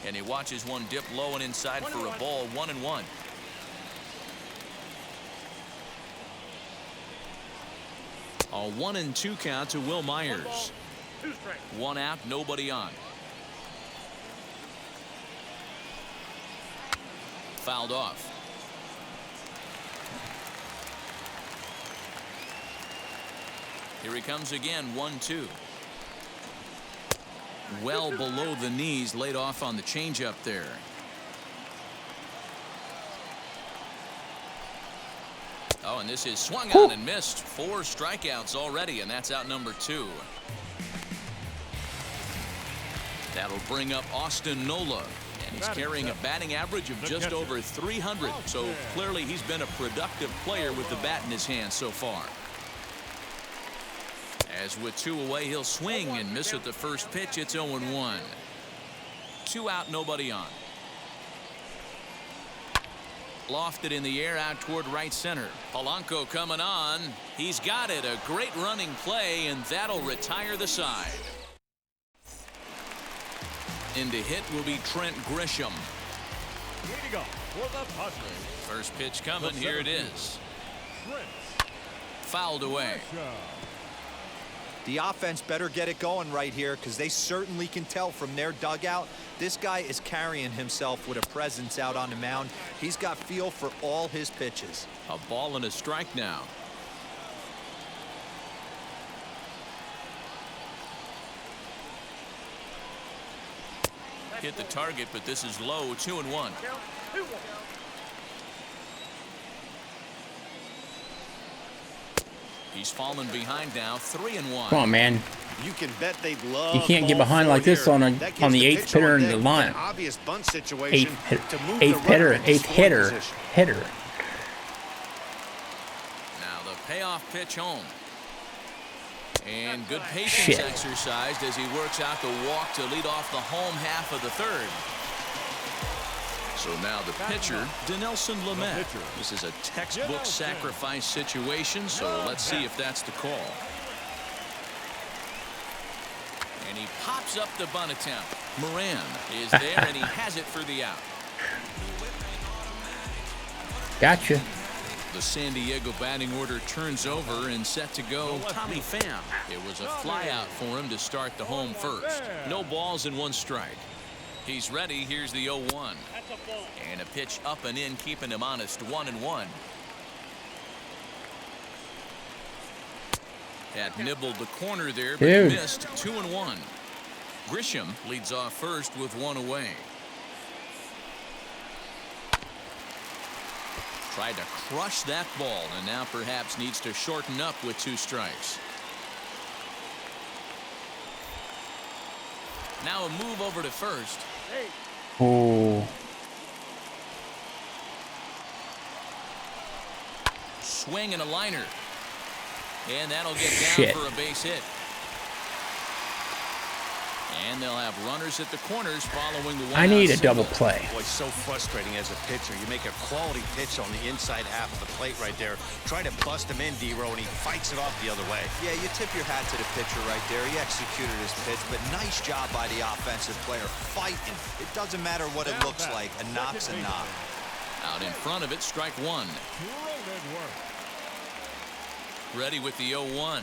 And he watches one dip low and inside for a ball, 1-1. A 1-2 count to Will Myers. One out, nobody on. Fouled off. Here he comes again, 1-2. Well below the knees, laid off on the changeup there. Oh, and this is swung on and missed. 4 strikeouts already, and that's out number 2. That'll bring up Austin Nola. And he's carrying a batting average of just over 300. So clearly he's been a productive player with the bat in his hand so far. As with 2 away, he'll swing and miss at the first pitch. It's 0-1. 2 out, nobody on. Lofted in the air out toward right center. Polanco coming on. He's got it. A great running play, and that'll retire the side. In to hit will be Trent Grisham. leading up for the Padres. First pitch coming. Here it is. Trent Fouled away. Grisham. The offense better get it going right here because they certainly can tell from their dugout this guy is carrying himself with a presence out on the mound. He's got feel for all his pitches. A ball and a strike now. Hit the target, but this is low. 2-1. He's fallen behind now. 3-1. Come on, man. You can bet they'd love. You can't get ball behind 4 like this here. on That gives the eighth pitcher hitter on in the deck line. an obvious bunt situation to move the Eighth runner hitter, into eighth scoring hitter, position. hitter. Now the payoff pitch home. And good patience Shit. exercised as he works out the walk to lead off the home half of the third. So now the pitcher, Dinelson Lamet. This is a textbook sacrifice situation, so let's see if that's the call. And he pops up the bunt attempt. Moran is there, and he has it for the out. Gotcha. The San Diego batting order turns over and set to go Tommy Pham. It was a flyout for him to start the home first. No balls and 1 strike. He's ready. Here's the 0-1. And a pitch up and in, keeping him honest. 1-1. That nibbled the corner there, but missed. 2-1. Grisham leads off first with 1 away. Tried to crush that ball, and now perhaps needs to shorten up with 2 strikes. Now a move over to first. Oh. Swing and a liner. And that'll get Shit. down for a base hit. And they'll have runners at the corners following the one. I need a double play. Boy, so frustrating as a pitcher. You make a quality pitch on the inside half of the plate right there. Try to bust him in, D-Row, and he fights it off the other way. Yeah, you tip your hat to the pitcher right there. He executed his pitch, but nice job by the offensive player fighting. It doesn't matter what it looks like. A knock's a knock. Out in front of it, strike 1. Ready with the 0-1.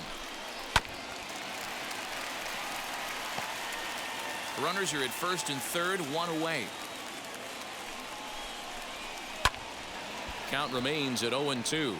Runners are at first and third, 1 away. Count remains at 0-2.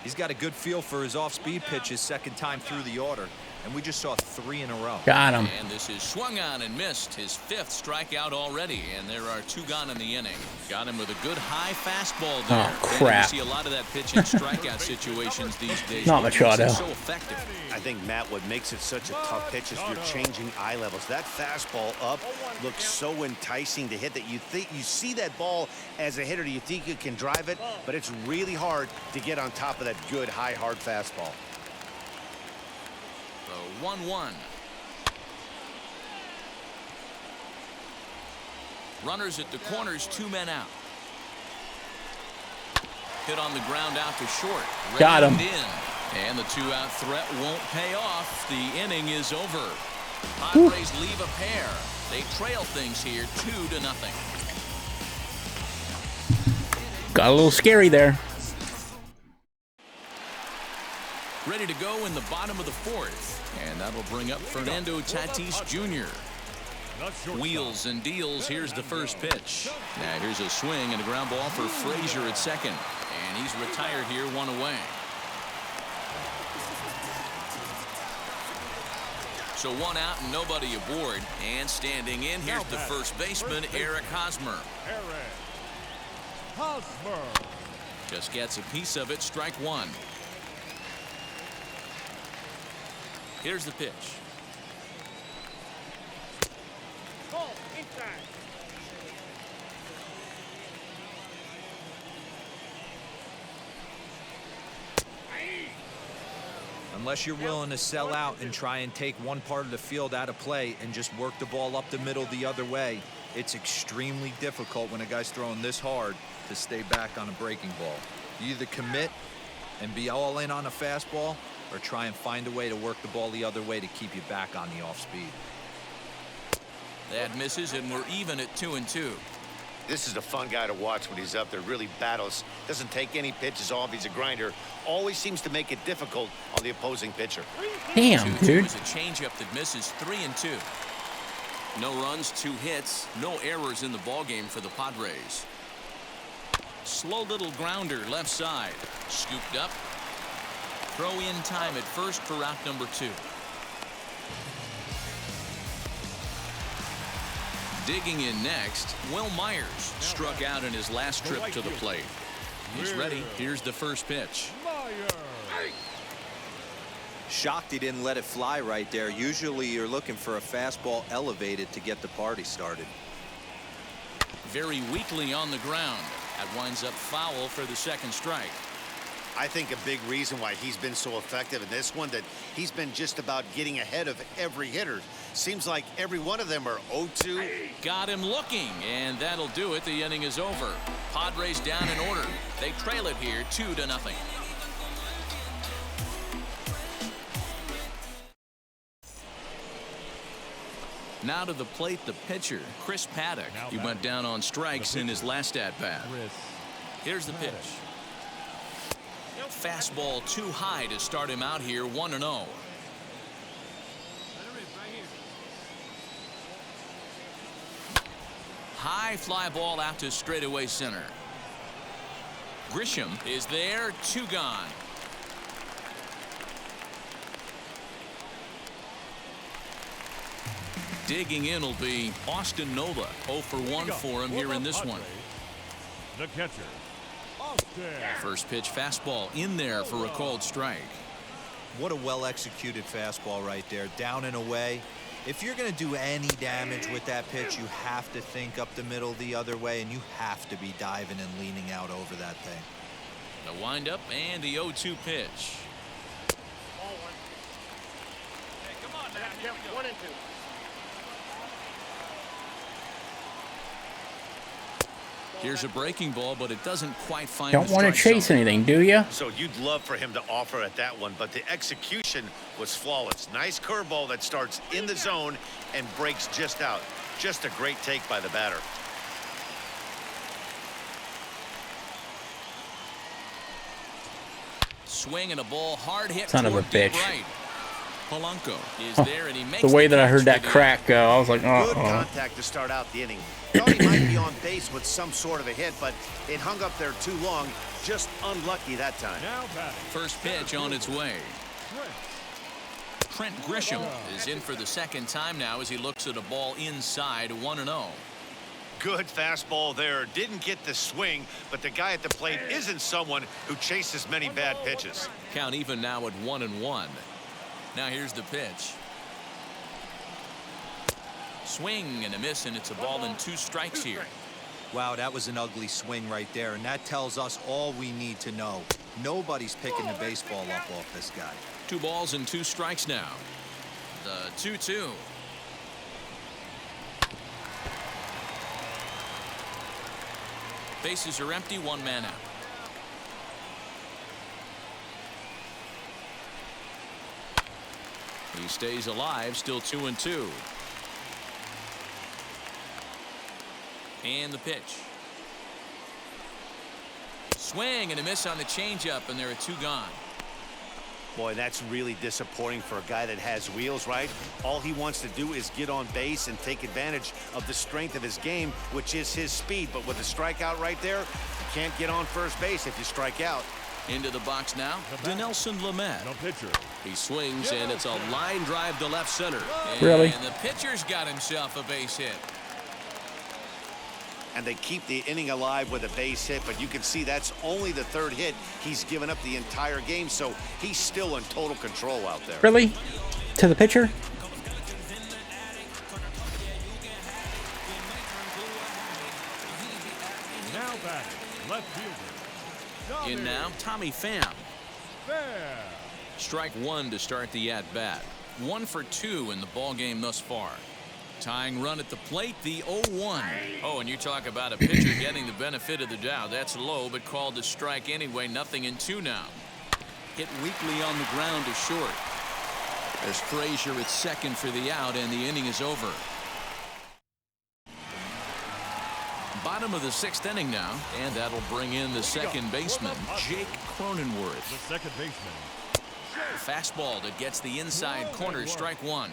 He's got a good feel for his off-speed pitches second time through the order, and we just saw 3 in a row. Got him. And this is swung on and missed. His 5th strikeout already, and there are 2 gone in the inning. Got him with a good high fastball there. Oh, crap. You see a lot of that pitch in strikeout situations these days. Not Machado. It's so effective. I think, Matt, what makes it such a tough pitch is you're changing eye levels. That fastball up looks so enticing to hit that you see that ball as a hitter, you think you can drive it, but it's really hard to get on top of that good, high, hard fastball. The 1-1. Runners at the corners, 2 men out. Hit on the ground out to short. Got him. In. And the 2-out threat won't pay off. The inning is over. Padres leave a pair. They trail things here 2-0. Got a little scary there. Ready to go in the bottom of the 4th. And that'll bring up Fernando Tatis Jr. Wheels and deals. Here's the first pitch. Now here's a swing and a ground ball for Frazier at second. And he's retired here, 1 away. So 1 out and nobody aboard. And standing in, here's the first baseman, Eric Hosmer. Just gets a piece of it, strike 1. Here's the pitch. Unless you're willing to sell out and try and take one part of the field out of play and just work the ball up the middle the other way, it's extremely difficult when a guy's throwing this hard to stay back on a breaking ball. You either commit and be all in on a fastball or try and find a way to work the ball the other way to keep you back on the off speed. That misses, and we're even at 2-2. This is a fun guy to watch when he's up there. Really battles. Doesn't take any pitches off. He's a grinder. Always seems to make it difficult on the opposing pitcher. Damn, 2-2 dude. is a changeup that misses. 3-2. No runs, 2 hits, no errors in the ballgame for the Padres. Slow little grounder left side. Scooped up. Throw in time at first for route number 2. Digging in next, Will Myers struck out in his last trip to the plate. He's ready. Here's the first pitch. Shocked he didn't let it fly right there. Usually you're looking for a fastball elevated to get the party started. Very weakly on the ground. That winds up foul for the second strike. I think a big reason why he's been so effective in this one, that he's been just about getting ahead of every hitter. Seems like every one of them are 0-2. Got him looking, and that'll do it. The inning is over. Padres down in order. They trail it here 2-0. Now to the plate, the pitcher, Chris Paddock. He went down on strikes in his last at-bat. Here's the pitch. Fastball too high to start him out here, 1-0. High fly ball out to straightaway center. Grisham is there, 2 gone. Digging in will be Austin Nola. 0 for 1 for him here in this one. The catcher, Austin. First pitch fastball in there for a called strike. What a well-executed fastball right there, down and away. If you're going to do any damage with that pitch, you have to think up the middle the other way, and you have to be diving and leaning out over that thing. The windup and the 0-2 pitch. Here's a breaking ball, but it doesn't quite find Don't the want to strike chase zone. anything, do you? So you'd love for him to offer at that one, but the execution was flawless. Nice curveball that starts in the zone and breaks just out. Just a great take by the batter. Swing and a ball hard hit. Son of a toward deep bitch. right. Polanco is there, and he makes The way that I catch heard for that the crack go, I was like, Good uh-oh. contact to start out the inning. Thought he might be on base with some sort of a hit, but it hung up there too long. Just unlucky that time. Now batting, First pitch on its way. Trent Grisham is in for the second time now as he looks at a ball inside, 1-0. Good fastball there. Didn't get the swing, but the guy at the plate isn't someone who chases many bad pitches. Count even now at 1-1. Now here's the pitch. Swing and a miss, and it's a ball and 2 strikes here. Wow, that was an ugly swing right there, and that tells us all we need to know. Nobody's picking the baseball up off this guy. 2 balls and 2 strikes now. The 2-2. Bases are empty, 1 man out. He stays alive, still 2-2. And the pitch. Swing and a miss on the changeup, and there are 2 gone. Boy, that's really disappointing for a guy that has wheels, right? All he wants to do is get on base and take advantage of the strength of his game, which is his speed. But with a strikeout right there, you can't get on first base if you strike out. Into the box now, Dinelson Lamet. the pitcher, He swings, and it's a line drive to left center. Really? And the pitcher's got himself a base hit. And they keep the inning alive with a base hit, but you can see that's only the 3rd hit. He's given up the entire game, so he's still in total control out there. Really? To the pitcher? now batting, left fielder. In now, Tommy Pham. Fair. Strike 1 to start the at-bat. 1 for 2 in the ball game thus far. Tying run at the plate, the 0-1. Oh, and you talk about a pitcher getting the benefit of the doubt. That's low, but called to strike anyway. 0-2 now. Hit weakly on the ground to short. There's Frazier at second for the out, and the inning is over. Bottom of the 6th inning now, and that'll bring in the second baseman, Jake Cronenworth. The second baseman. Fastball that gets the inside corner, strike 1.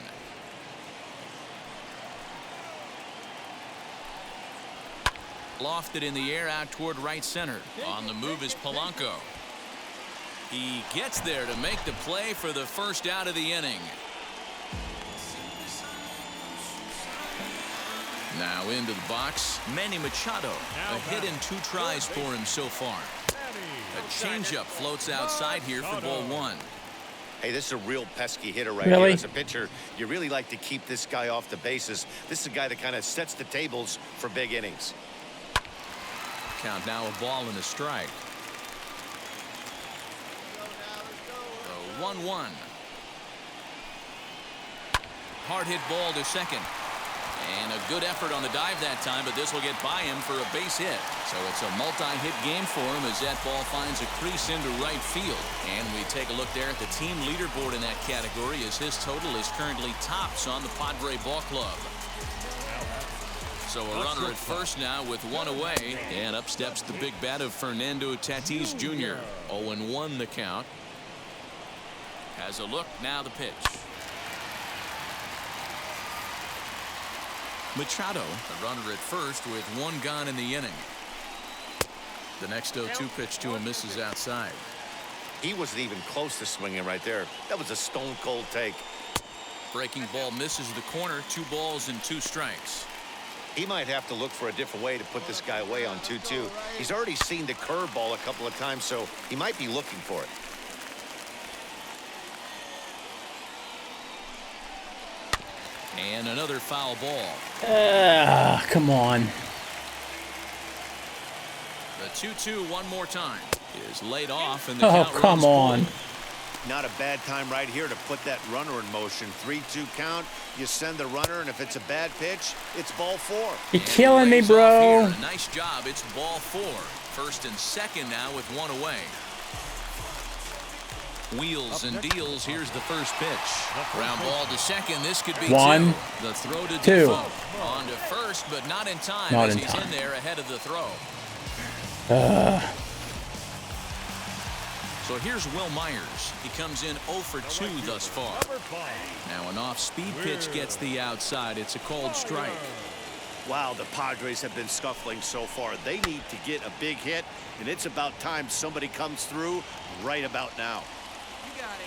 Lofted in the air out toward right center. On the move is Polanco. He gets there to make the play for the first out of the inning. Now into the box, Manny Machado. A hit in 2 tries for him so far. A changeup floats outside here for ball 1. Hey, this is a real pesky hitter right Really? here. As a pitcher, you really like to keep this guy off the bases. This is a guy that kind of sets the tables for big innings. Count now a ball and a strike. The 1-1. Hard hit ball to second. And a good effort on the dive that time, but this will get by him for a base hit. So it's a multi-hit game for him as that ball finds a crease into right field. And we take a look there at the team leaderboard in that category as his total is currently tops on the Padre Ball Club. So a runner at first now with one away. And up steps the big bat of Fernando Tatis Jr. 0-1 the count. Has a look, now the pitch. Machado, a runner at first with one gone in the inning. The next 0-2 pitch to him misses outside. He wasn't even close to swinging right there. That was a stone cold take. Breaking ball misses the corner. 2 balls and 2 strikes. He might have to look for a different way to put this guy away on 2-2. He's already seen the curveball a couple of times, so he might be looking for it. And another foul ball. Come on. The 2-2 one more time is laid off, and the Oh, count come runs on. full. Not a bad time right here to put that runner in motion. 3-2 count. You send the runner, and if it's a bad pitch, it's ball 4. You're killing me, Lays off bro. here. Nice job. It's ball 4. First and second now with one away. Wheels and deals. Here's the first pitch. Ground ball to second. This could be 1, 2. The throw to 2. Defoe. On to first, but not in time Not as in he's time. in there ahead of the throw. So here's Will Myers. He comes in 0 for 2 thus far. Now an off-speed pitch gets the outside. It's a called strike. Wow, the Padres have been scuffling so far. They need to get a big hit, and it's about time somebody comes through right about now.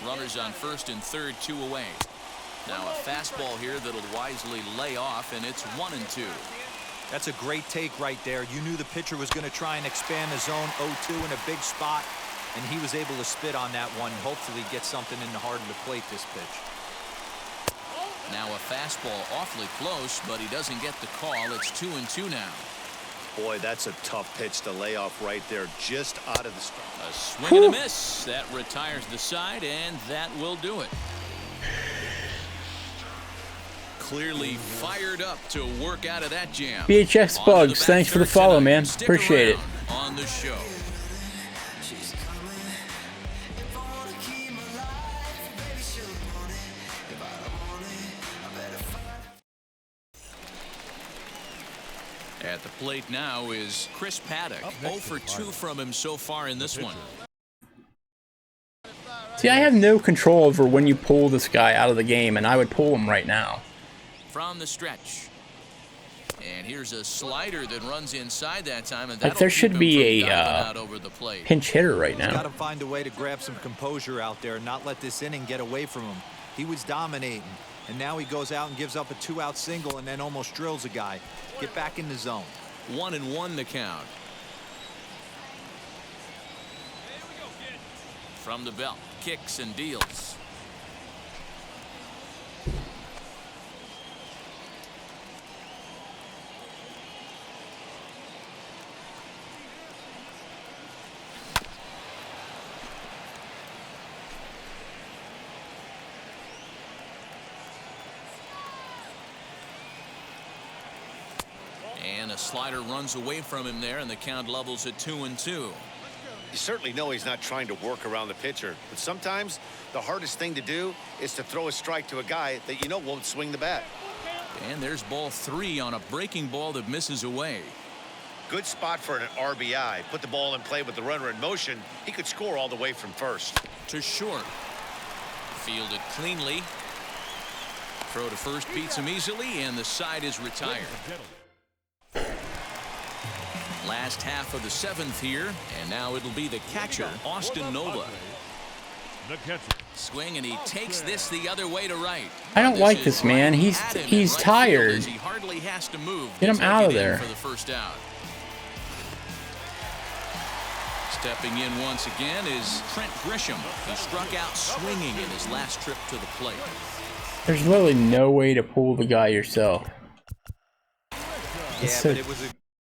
Runners on first and third, 2 away. Now a fastball here that'll wisely lay off, and it's 1-2. That's a great take right there. You knew the pitcher was going to try and expand the zone. 0-2 in a big spot, and he was able to spit on that one. Hopefully get something in the heart of the plate this pitch. Now a fastball awfully close, but he doesn't get the call. It's 2-2 now. Boy, that's a tough pitch to lay off right there, just out of the strike. A swing and a miss. That retires the side, and that will do it. Clearly fired up to work out of that jam. BHX On to Bugs, the thanks for the batter follow, tonight. man. Stick Appreciate it. around on the show. At the plate now is Chris Paddock. 0 for 2 from him so far in this one. See, I have no control over when you pull this guy out of the game, and I would pull him right now. From the stretch. And here's a slider that runs inside that time, and Like, there should be a out over the plate. pinch hitter right Got now. to find a way to grab some composure out there and not let this inning get away from him. He was dominating, and now he goes out and gives up a 2-out single and then almost drills a guy. Get back in the zone. 1-1 the count. From the belt, kicks and deals. And a slider runs away from him there, and the count levels at 2-2. You certainly know he's not trying to work around the pitcher, but sometimes the hardest thing to do is to throw a strike to a guy that you know won't swing the bat. And there's ball 3 on a breaking ball that misses away. Good spot for an RBI. Put the ball in play with the runner in motion. He could score all the way from first. To short. Fielded cleanly. Throw to first beats him easily, and the side is retired. Last half of the 7th here, and now it'll be the catcher, Austin Nova. The catcher. Swing, and he takes this the other way to right. I don't like is this, man. right He's at him in he's right field tired. as he hardly has to move. Get him to out take of it in there. for the first out. Stepping in once again is Trent Grisham. He struck out swinging in his last trip to the plate. There's literally no way to pull the guy yourself. Yeah, so- but it was a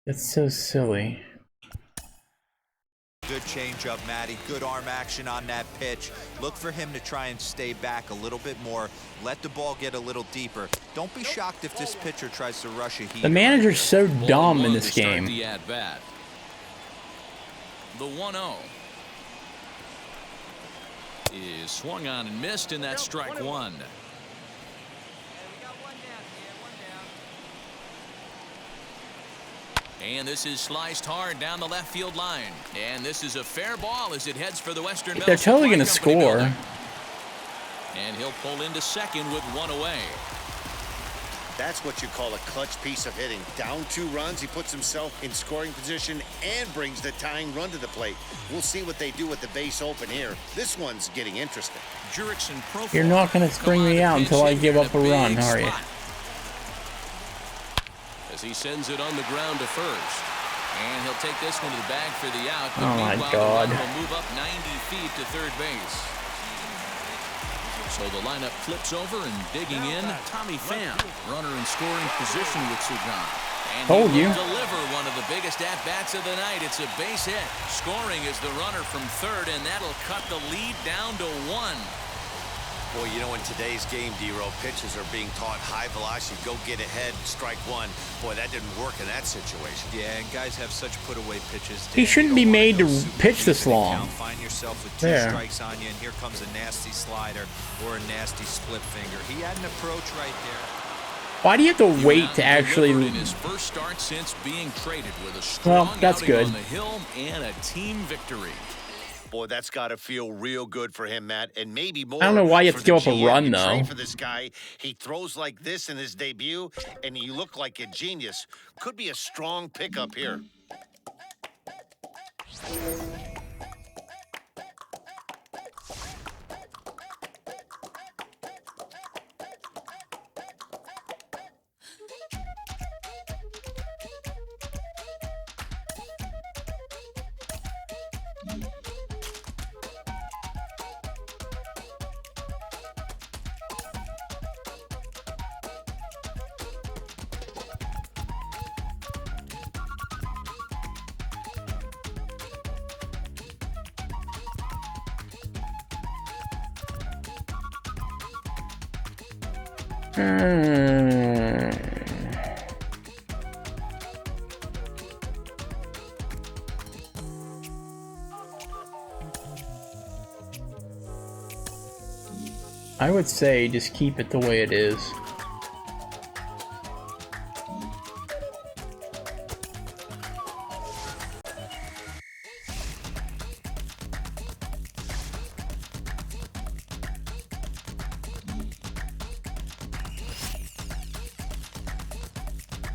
That's so silly. good changeup, Matty. Good arm action on that pitch. Look for him to try and stay back a little bit more. Let the ball get a little deeper. Don't be shocked if this pitcher tries to rush a heat. The manager's so Ball dumb in 1 this to start game. The at bat. The 1-0 is swung on and missed, and that's strike 1. And this is sliced hard down the left field line. And this is a fair ball as it heads for the Western Bell They're totally going to Supply Company score. building. And he'll pull into second with one away. That's what you call a clutch piece of hitting. Down 2 runs, he puts himself in scoring position and brings the tying run to the plate. We'll see what they do with the base open here. This one's getting interesting. Jurickson Profile. You're not going to spring me out until I give up a run, are you? As he sends it on the ground to first. And he'll take this one to the bag for the out. But Oh my meanwhile, God. the runner will move up 90 feet to third base. So the lineup flips over and digging in, Tommy Pham, runner in scoring position with Sugan. And Told he you. will deliver one of the biggest at-bats of the night. It's a base hit. Scoring is the runner from third, and that'll cut the lead down to 1. Boy, you know, in today's game, D-Row, pitchers are being taught high velocity, go get ahead, strike one. Boy, that didn't work in that situation. Yeah, and guys have such put-away pitches. He shouldn't be made to pitch this Count. long. Find yourself with 2 There. strikes on you, and here comes a nasty slider or a nasty split finger. He had an approach right there. Why do you have to He wait to actually... delivered in his first start since being traded with a strong that's outing good. on the hill and a team victory. Boy, that's got to feel real good for him, Matt, and maybe more. I don't know why you have for to give the up a GM. run, You though. trade for this guy. He throws like this in his debut, and you look like a genius. Could be a strong pickup here. I would say just keep it the way it is.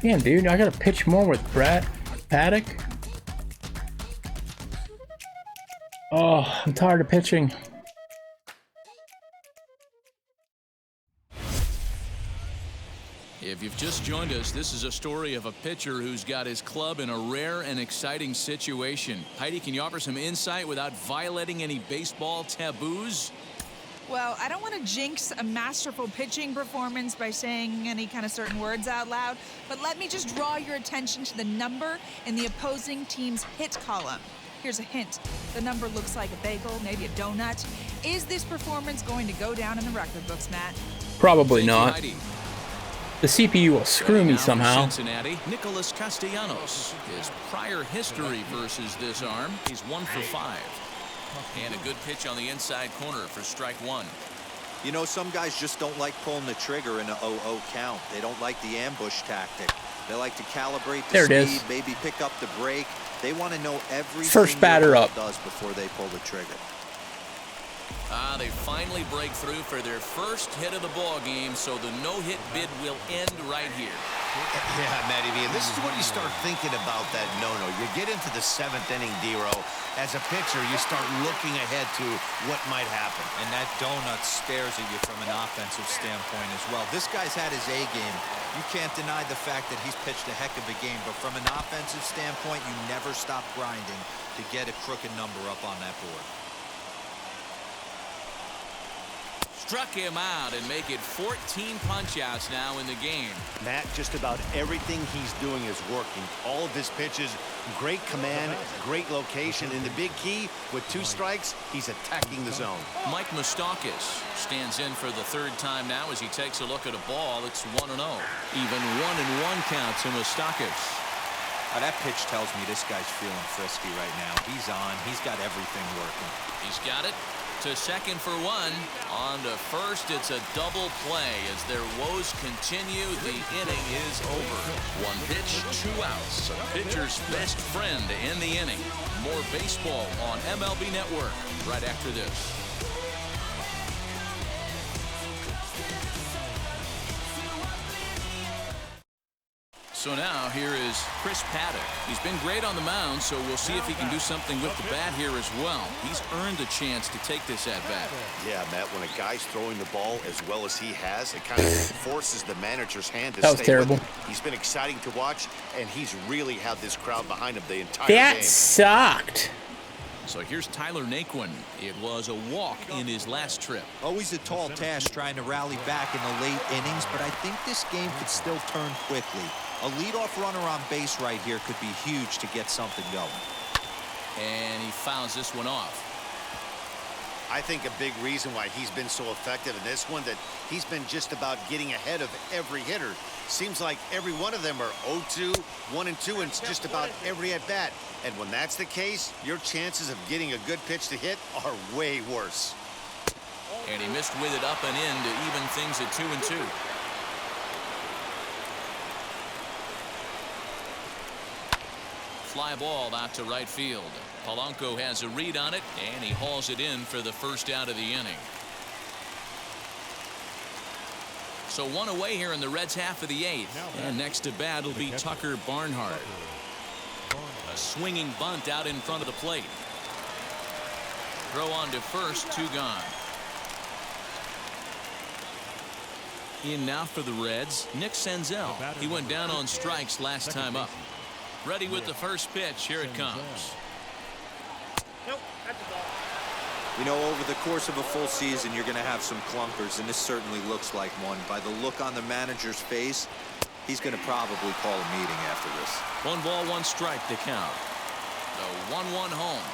Damn, dude, I gotta pitch more with Brad Paddock. Oh, I'm tired of pitching. If you've just joined us, this is a story of a pitcher who's got his club in a rare and exciting situation. Heidi, can you offer some insight without violating any baseball taboos? Well, I don't want to jinx a masterful pitching performance by saying any kind of certain words out loud, but let me just draw your attention to the number in the opposing team's hit column. Here's a hint. The number looks like a bagel, maybe a donut. Is this performance going to go down in the record books, Matt? Probably Thank you, not. Heidi. The CPU will screw me Now for somehow. Cincinnati, Nicholas Castellanos. His prior history versus this arm, he's 1 for 5. And a good pitch on the inside corner for strike 1. You know, some guys just don't like pulling the trigger in a 0-0 count. They don't like the ambush tactic. They like to calibrate the There it speed, is. maybe pick up the break. They want to know everything First batter their ball up. does before they pull the trigger. They finally break through for their first hit of the ball game, so the no-hit bid will end right here. Yeah, Matty V, and this is when you start thinking about that no-no. You get into the 7th inning, D-Row. As a pitcher, you start looking ahead to what might happen. And that donut stares at you from an offensive standpoint as well. This guy's had his A game. You can't deny the fact that he's pitched a heck of a game, but from an offensive standpoint, you never stop grinding to get a crooked number up on that board. Struck him out and make it 14 punch-outs now in the game. Matt, just about everything he's doing is working. All of his pitches, great command, great location, and the big key, with 2 strikes, he's attacking the zone. Mike Moustakas stands in for the 3rd time now as he takes a look at a ball. It's 1-0. Even 1-1 count to Moustakas. That pitch tells me this guy's feeling frisky right now. He's on. He's got everything working. He's got it. to second for one. On to first, it's a double play as their woes continue. The inning is over. One pitch, 2 outs. A pitcher's best friend in the inning. More baseball on MLB Network right after this. So now here is Chris Paddock. He's been great on the mound, so we'll see if he can do something with the bat here as well. He's earned a chance to take this at bat. Yeah, Matt, when a guy's throwing the ball as well as he has, it kind of forces the manager's hand to That was stay terrible. with him. He's been exciting to watch, and he's really had this crowd behind him the entire game. That sucked. So here's Tyler Naquin. It was a walk in his last trip. Always a tall task trying to rally back in the late innings, but I think this game could still turn quickly. A leadoff runner on base right here could be huge to get something going. And he fouls this one off. I think a big reason why he's been so effective in this one, that he's been just about getting ahead of every hitter. Seems like every one of them are 0-2, 1-2, and just about every at-bat. And when that's the case, your chances of getting a good pitch to hit are way worse. And he missed with it up and in to even things at 2-2. Fly ball out to right field. Polanco has a read on it, and he hauls it in for the first out of the inning. So one away here in the Reds' half of the 8th. And next to bat will be Tucker Barnhart. A swinging bunt out in front of the plate. Throw on to first, 2 gone. In now for the Reds, Nick Senzel. He went down on strikes last time up. Ready with the first pitch. Here it comes. You know, over the course of a full season, you're going to have some clunkers, and this certainly looks like one. By the look on the manager's face, he's going to probably call a meeting after this. 1 ball, 1 strike to count. The 1-1 home.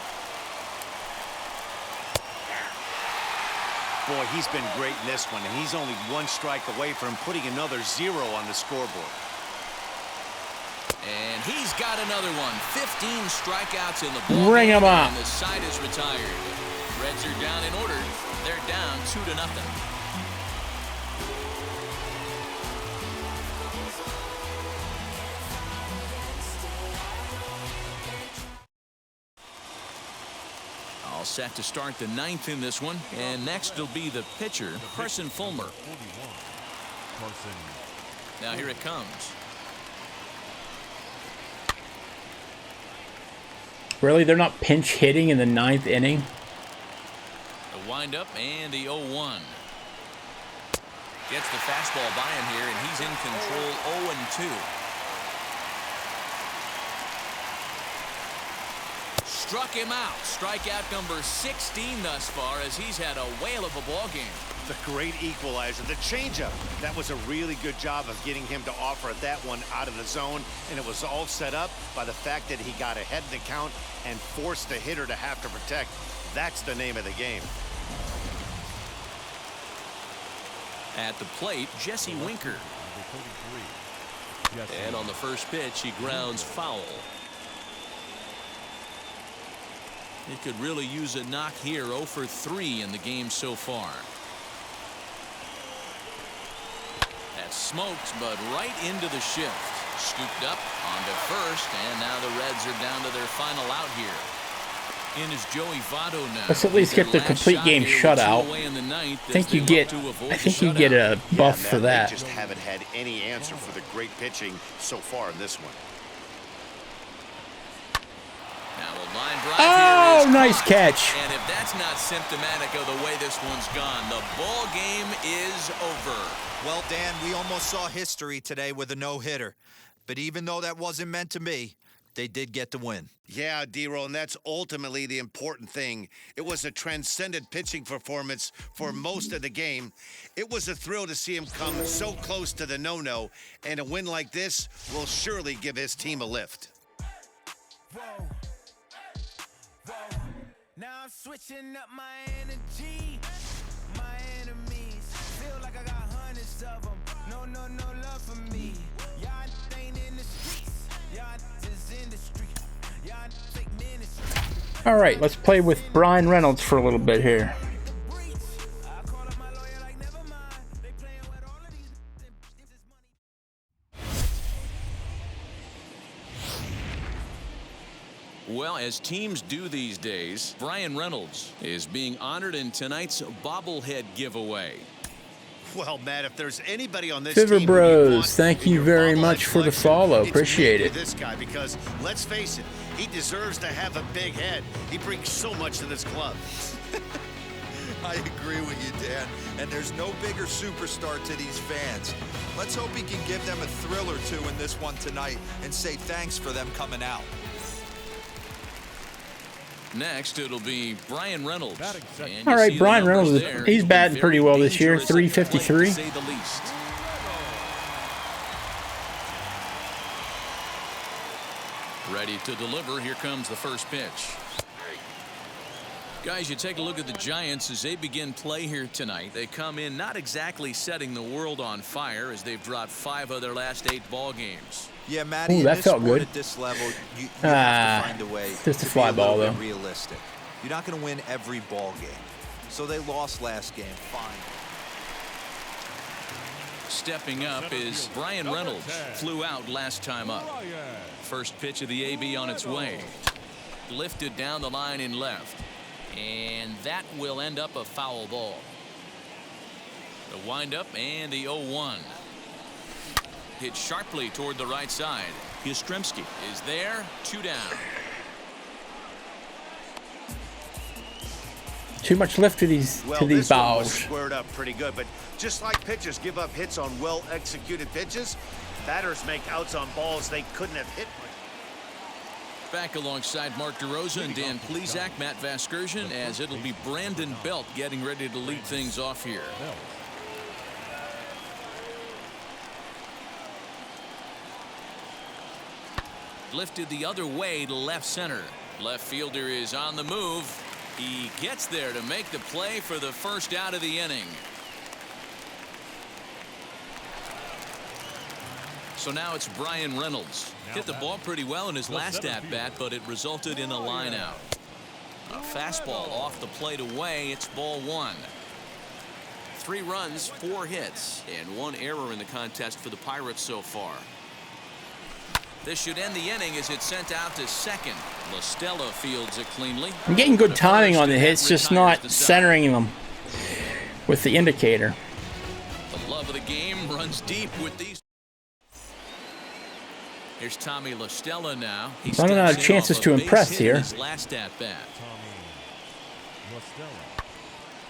Boy, he's been great in this one, and he's only 1 strike away from putting another 0 on the scoreboard. And he's got another one. 15 strikeouts in the ball. Bring him up. And the side is retired. Reds are down in order. They're down 2-0. All set to start the 9th in this one. And next will be the pitcher, Carson Fulmer. Now here it comes. Really? They're not pinch hitting in the 9th inning? The windup and the 0-1. Gets the fastball by him here, and he's in control 0-2. Struck him out. Strikeout number 16 thus far as he's had a whale of a ball game. The great equalizer, the changeup. That was a really good job of getting him to offer that one out of the zone, and it was all set up by the fact that he got ahead in the count and forced the hitter to have to protect. That's the name of the game. At the plate, Jesse Winker. And on the first pitch, he grounds foul. He could really use a knock here. 0 for 3 in the game so far. That smoked, but right into the shift. Scooped up onto first, and now the Reds are down to their final out here. In is Joey Votto now. Let's at least get the complete game shutout. I think you get a buff for that. They just haven't had any answer for the great pitching so far in this one. Now a line drive Oh, here is nice caught. catch. And if that's not symptomatic of the way this one's gone, the ball game is over. Well, Dan, we almost saw history today with a no-hitter. But even though that wasn't meant to be, they did get the win. Yeah, D-Roll, and that's ultimately the important thing. It was a transcendent pitching performance for most of the game. It was a thrill to see him come so close to the no-no, and a win like this will surely give his team a lift. Whoa. Now I'm switching up my energy. My enemies feel like I got hundreds of them. No love for me. Y'all ain't in the streets. Y'all is in the street. Y'all take ministry. All right, let's play with Brian Reynolds for a little bit here. Well, as teams do these days, Brian Reynolds is being honored in tonight's bobblehead giveaway. Well, Matt, if there's anybody on this Fiver team Bros, thank you very much for the follow. Appreciate it. This guy, because let's face it, he deserves to have a big head. He brings so much to this club. I agree with you, Dan. And there's no bigger superstar to these fans. Let's hope he can give them a thrill or two in this one tonight and say thanks for them coming out. Next, it'll be Brian Reynolds. All right, Brian Reynolds, he's batting pretty well this year, 353. To say the least. Ready to deliver. Here comes the first pitch. Guys, you take a look at the Giants as they begin play here tonight. They come in not exactly setting the world on fire as they've dropped 5 of their last 8 ball games. Yeah, Matty, ooh, that felt good. At this level, you have to find a way just a to fly be a ball, little though. bit realistic. You're not going to win every ball game. So they lost last game. Fine. Stepping up is Brian Reynolds. Flew out last time up. First pitch of the AB on its way. Lifted down the line in left. And that will end up a foul ball. The windup and the 0-1. Hit sharply toward the right side. Yastrzemski is there. 2 down. Too much lift to these balls. Squared up pretty good, but just like pitchers give up hits on well-executed pitches, batters make outs on balls they couldn't have hit. Back alongside Mark DeRosa and Dan Plesac, Matt Vasgersian, as it'll be Brandon Belt getting ready to lead things off here. Lifted the other way to left center. Left fielder is on the move. He gets there to make the play for the first out of the inning. So now it's Brian Reynolds. Hit the ball pretty well in his last at-bat, but it resulted in a line out. A fastball off the plate away. It's ball 1. 3 runs, 4 hits, and 1 error in the contest for the Pirates so far. This should end the inning as it's sent out to second. LaStella fields it cleanly. I'm getting good timing on the hits, just not centering them with the indicator. The love of the game runs deep with these. Here's Tommy LaStella now. He's running out of chances to impress here. His last at bat.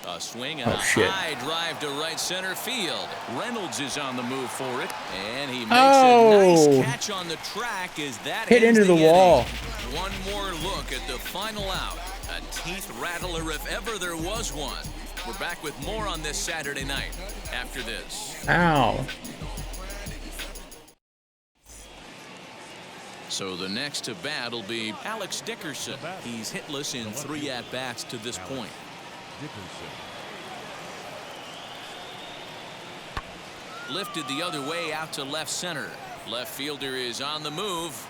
A swing and a high drive to right center field. Reynolds is on the move for it, and he makes a nice catch on the track as that hit into the wall. One more look at the final out. A teeth rattler if ever there was one. We're back with more on this Saturday night after this. Ow. So the next to bat will be Alex Dickerson. He's hitless in 3 at-bats to this point. Lifted the other way out to left center. Left fielder is on the move.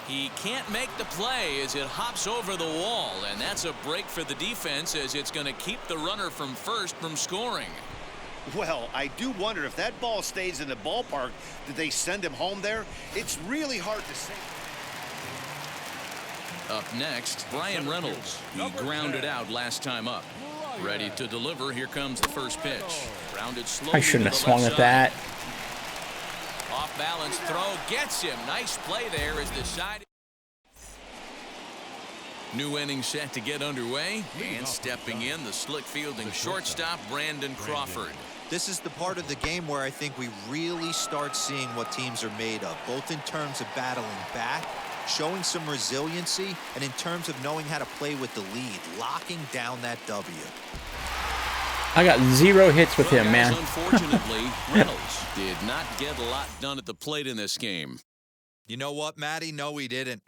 He can't make the play as it hops over the wall, and that's a break for the defense as it's going to keep the runner from first from scoring. Well, I do wonder if that ball stays in the ballpark, did they send him home there? It's really hard to say. Up next, Brian Reynolds. He grounded out last time up. Ready to deliver. Here comes the first pitch. Grounded slowly. I shouldn't have swung at that. Off balance throw gets him. Nice play there as the side. New inning set to get underway, and stepping in the slick fielding shortstop Brandon Crawford. This is the part of the game where I think we really start seeing what teams are made of, both in terms of battling back, showing some resiliency, and in terms of knowing how to play with the lead, locking down that W. I got 0 hits with him, man. Unfortunately, Reynolds did not get a lot done at the plate in this game. You know what, Matty? No, he didn't.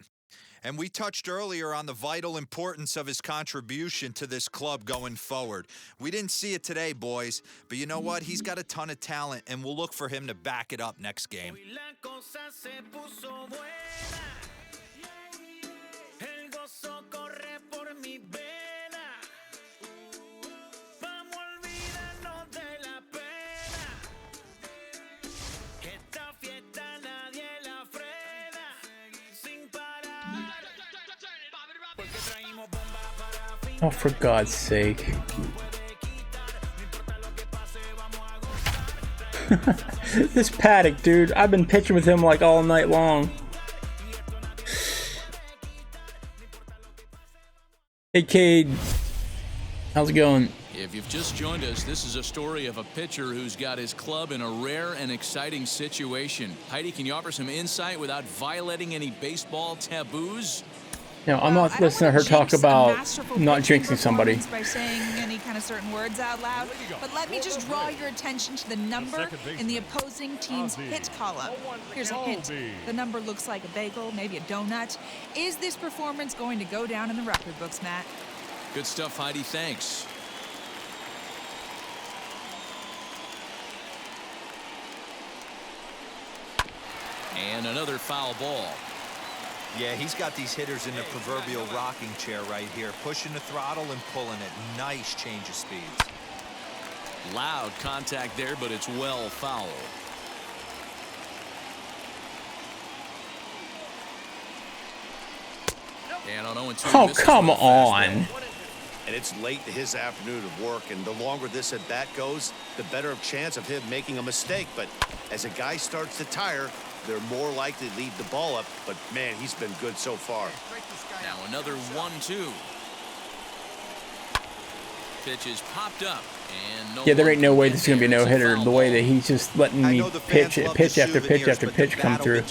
And we touched earlier on the vital importance of his contribution to this club going forward. We didn't see it today, boys, but you know what? He's got a ton of talent, and we'll look for him to back it up next game. Oh, for God's sake. This Paddock, dude, I've been pitching with him like all night long. Hey, Cade. How's it going? If you've just joined us, this is a story of a pitcher who's got his club in a rare and exciting situation. Heidi, can you offer some insight without violating any baseball taboos? No, I'm not listening to her talk about not jinxing somebody. By saying any kind of certain words out loud, but let me just draw your attention to the number in the opposing team's hit column. Here's a hint. The number looks like a bagel, maybe a donut. Is this performance going to go down in the record books, Matt? Good stuff, Heidi. Thanks. And another foul ball. Yeah, he's got these hitters in the proverbial rocking chair right here, pushing the throttle and pulling it. Nice change of speeds. Loud contact there, but it's well foul. And on 0-2. Oh, come on. And it's late to his afternoon of work, and the longer this at bat goes, the better chance of him making a mistake. But as a guy starts to tire, they're more likely to leave the ball up. But man, he's been good so far. Now another 1-2. Pitch is popped up. And no, yeah, there ain't no way this is going to be a no-hitter. The way that he's just letting me pitch after pitch come through.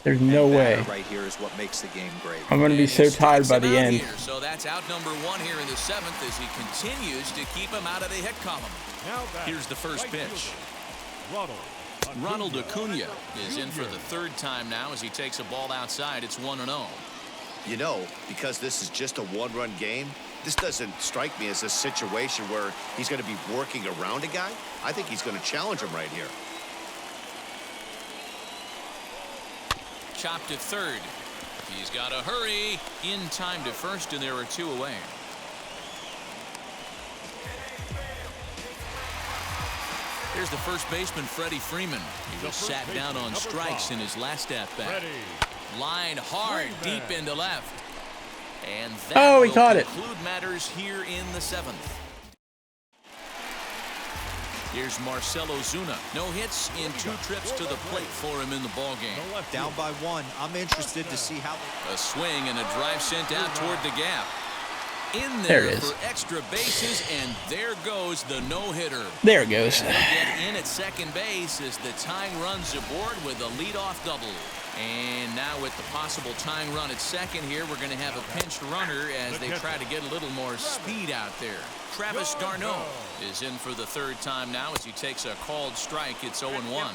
There's no way. Right here is what makes the game great. I'm going to be so tired by the end. So that's out number 1 here in the 7th as he continues to keep him out of the hit column. Here's the first pitch. Ronald Acuna is in for the 3rd time now as he takes a ball outside. It's 1-0. You know, because this is just a one-run game, this doesn't strike me as a situation where he's going to be working around a guy. I think he's going to challenge him right here. Chopped to 3rd. He's got to hurry. In time to 1st, and there are 2 away. Here's the first baseman, Freddie Freeman. He was sat down on strikes in his last at-bat. Line hard, deep into left. And that he caught it. Conclude matters here in the 7th. Here's Marcell Ozuna. No hits in 2 trips to the plate for him in the ballgame. Down by 1. I'm interested to see how. A swing and a drive sent out toward the gap. In There there it is. for extra bases, and there goes the no-hitter. There it goes. He'll get in at second base as the tying run's aboard with a leadoff double. And now with the possible tying run at second here, we're going to have a pinched runner as they try to get a little more speed out there. Travis d'Arnaud is in for the 3rd time now as he takes a called strike. It's 0-1.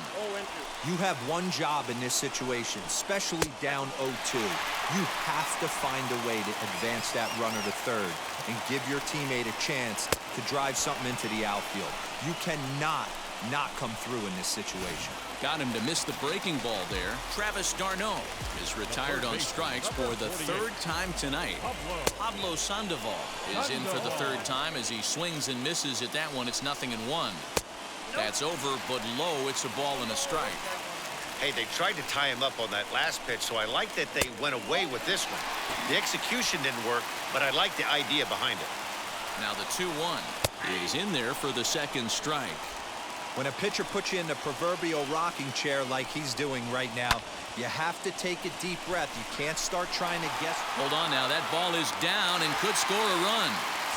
You have one job in this situation, especially down 0-2. You have to find a way to advance that runner to 3rd and give your teammate a chance to drive something into the outfield. You cannot not come through in this situation. Got him to miss the breaking ball there. Travis d'Arnaud is retired on strikes for the 3rd time tonight. Pablo Sandoval is in for the 3rd time as he swings and misses at that one. It's 0-1. That's over, but low. It's a ball and a strike. Hey, they tried to tie him up on that last pitch, so I like that they went away with this one. The execution didn't work, but I like the idea behind it. Now the 2-1 is in there for the 2nd strike. When a pitcher puts you in the proverbial rocking chair like he's doing right now, you have to take a deep breath. You can't start trying to guess. Hold on now. That ball is down and could score a run.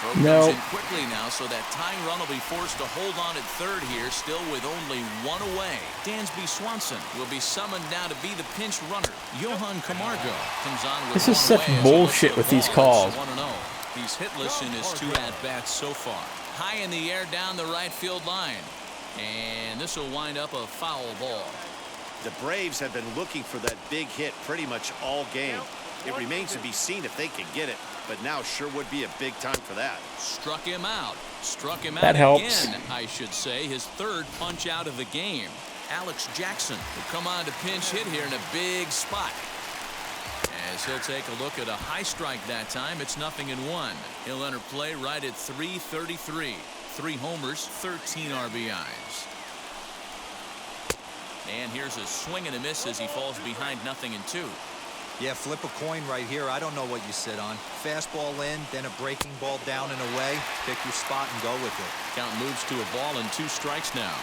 Throw No. comes in quickly now, so that tying run will be forced to hold on at 3rd here, still with only 1 away. Dansby Swanson will be summoned now to be the pinch runner. Johan Camargo comes on with This is 1 such away as he bullshit looks with at the these ball. calls. It's 1-0. He's hitless in his 2 at-bats so far. High in the air down the right field line. And this will wind up a foul ball. The Braves have been looking for that big hit pretty much all game. It remains to be seen if they can get it, but now sure would be a big time for that. Struck him out. Struck him out That helps. again, I should say. His 3rd punch out of the game. Alex Jackson will come on to pinch hit here in a big spot. As he'll take a look at a high strike that time, it's 0-1. He'll enter play right at 333. 3 homers, 13 RBIs. And here's a swing and a miss as he falls behind 0-2. Yeah, flip a coin right here. I don't know what you sit on. Fastball in, then a breaking ball down and away. Pick your spot and go with it. Count moves to a ball and 2 strikes now.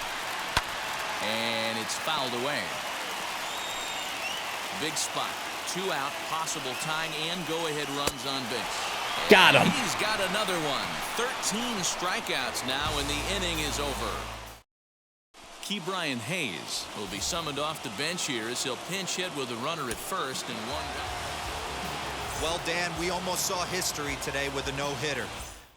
And it's fouled away. Big spot. 2 out, possible tying and go-ahead runs on base. Got him. He's got another one. 13 strikeouts now, and the inning is over. Ke'Bryan Hayes will be summoned off the bench here as he'll pinch hit with a runner at first and 1 down. Well, Dan, we almost saw history today with a no-hitter.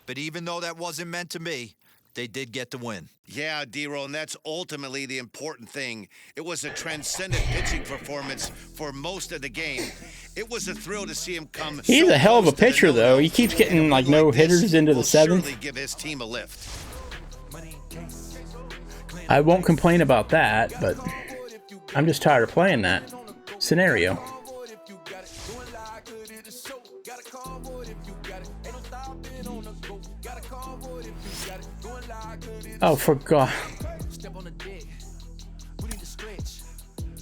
But even though that wasn't meant to be, they did get the win. Yeah, D-Roll, and that's ultimately the important thing. It was a transcendent pitching performance for most of the game. It was a thrill to see him come. He's a hell of a pitcher, though. He keeps getting like no hitters into the 7th. Give his team a lift. I won't complain about that, but I'm just tired of playing that scenario. Oh, for God.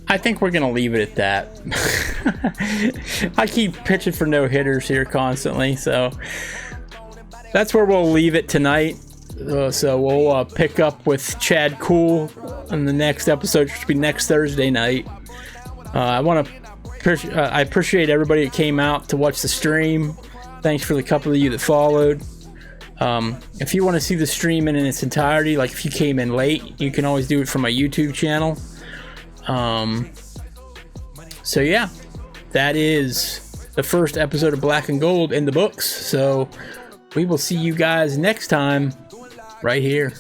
I think we're going to leave it at that. I keep pitching for no hitters here constantly, so that's where we'll leave it tonight. So we'll pick up with Chad Cool in the next episode, which will be next Thursday night. I appreciate everybody that came out to watch the stream. Thanks for the couple of you that followed. If you want to see the stream in its entirety, like if you came in late, you can always do it from my YouTube channel. So yeah, that is the first episode of Black and Gold in the books. So we will see you guys next time right here.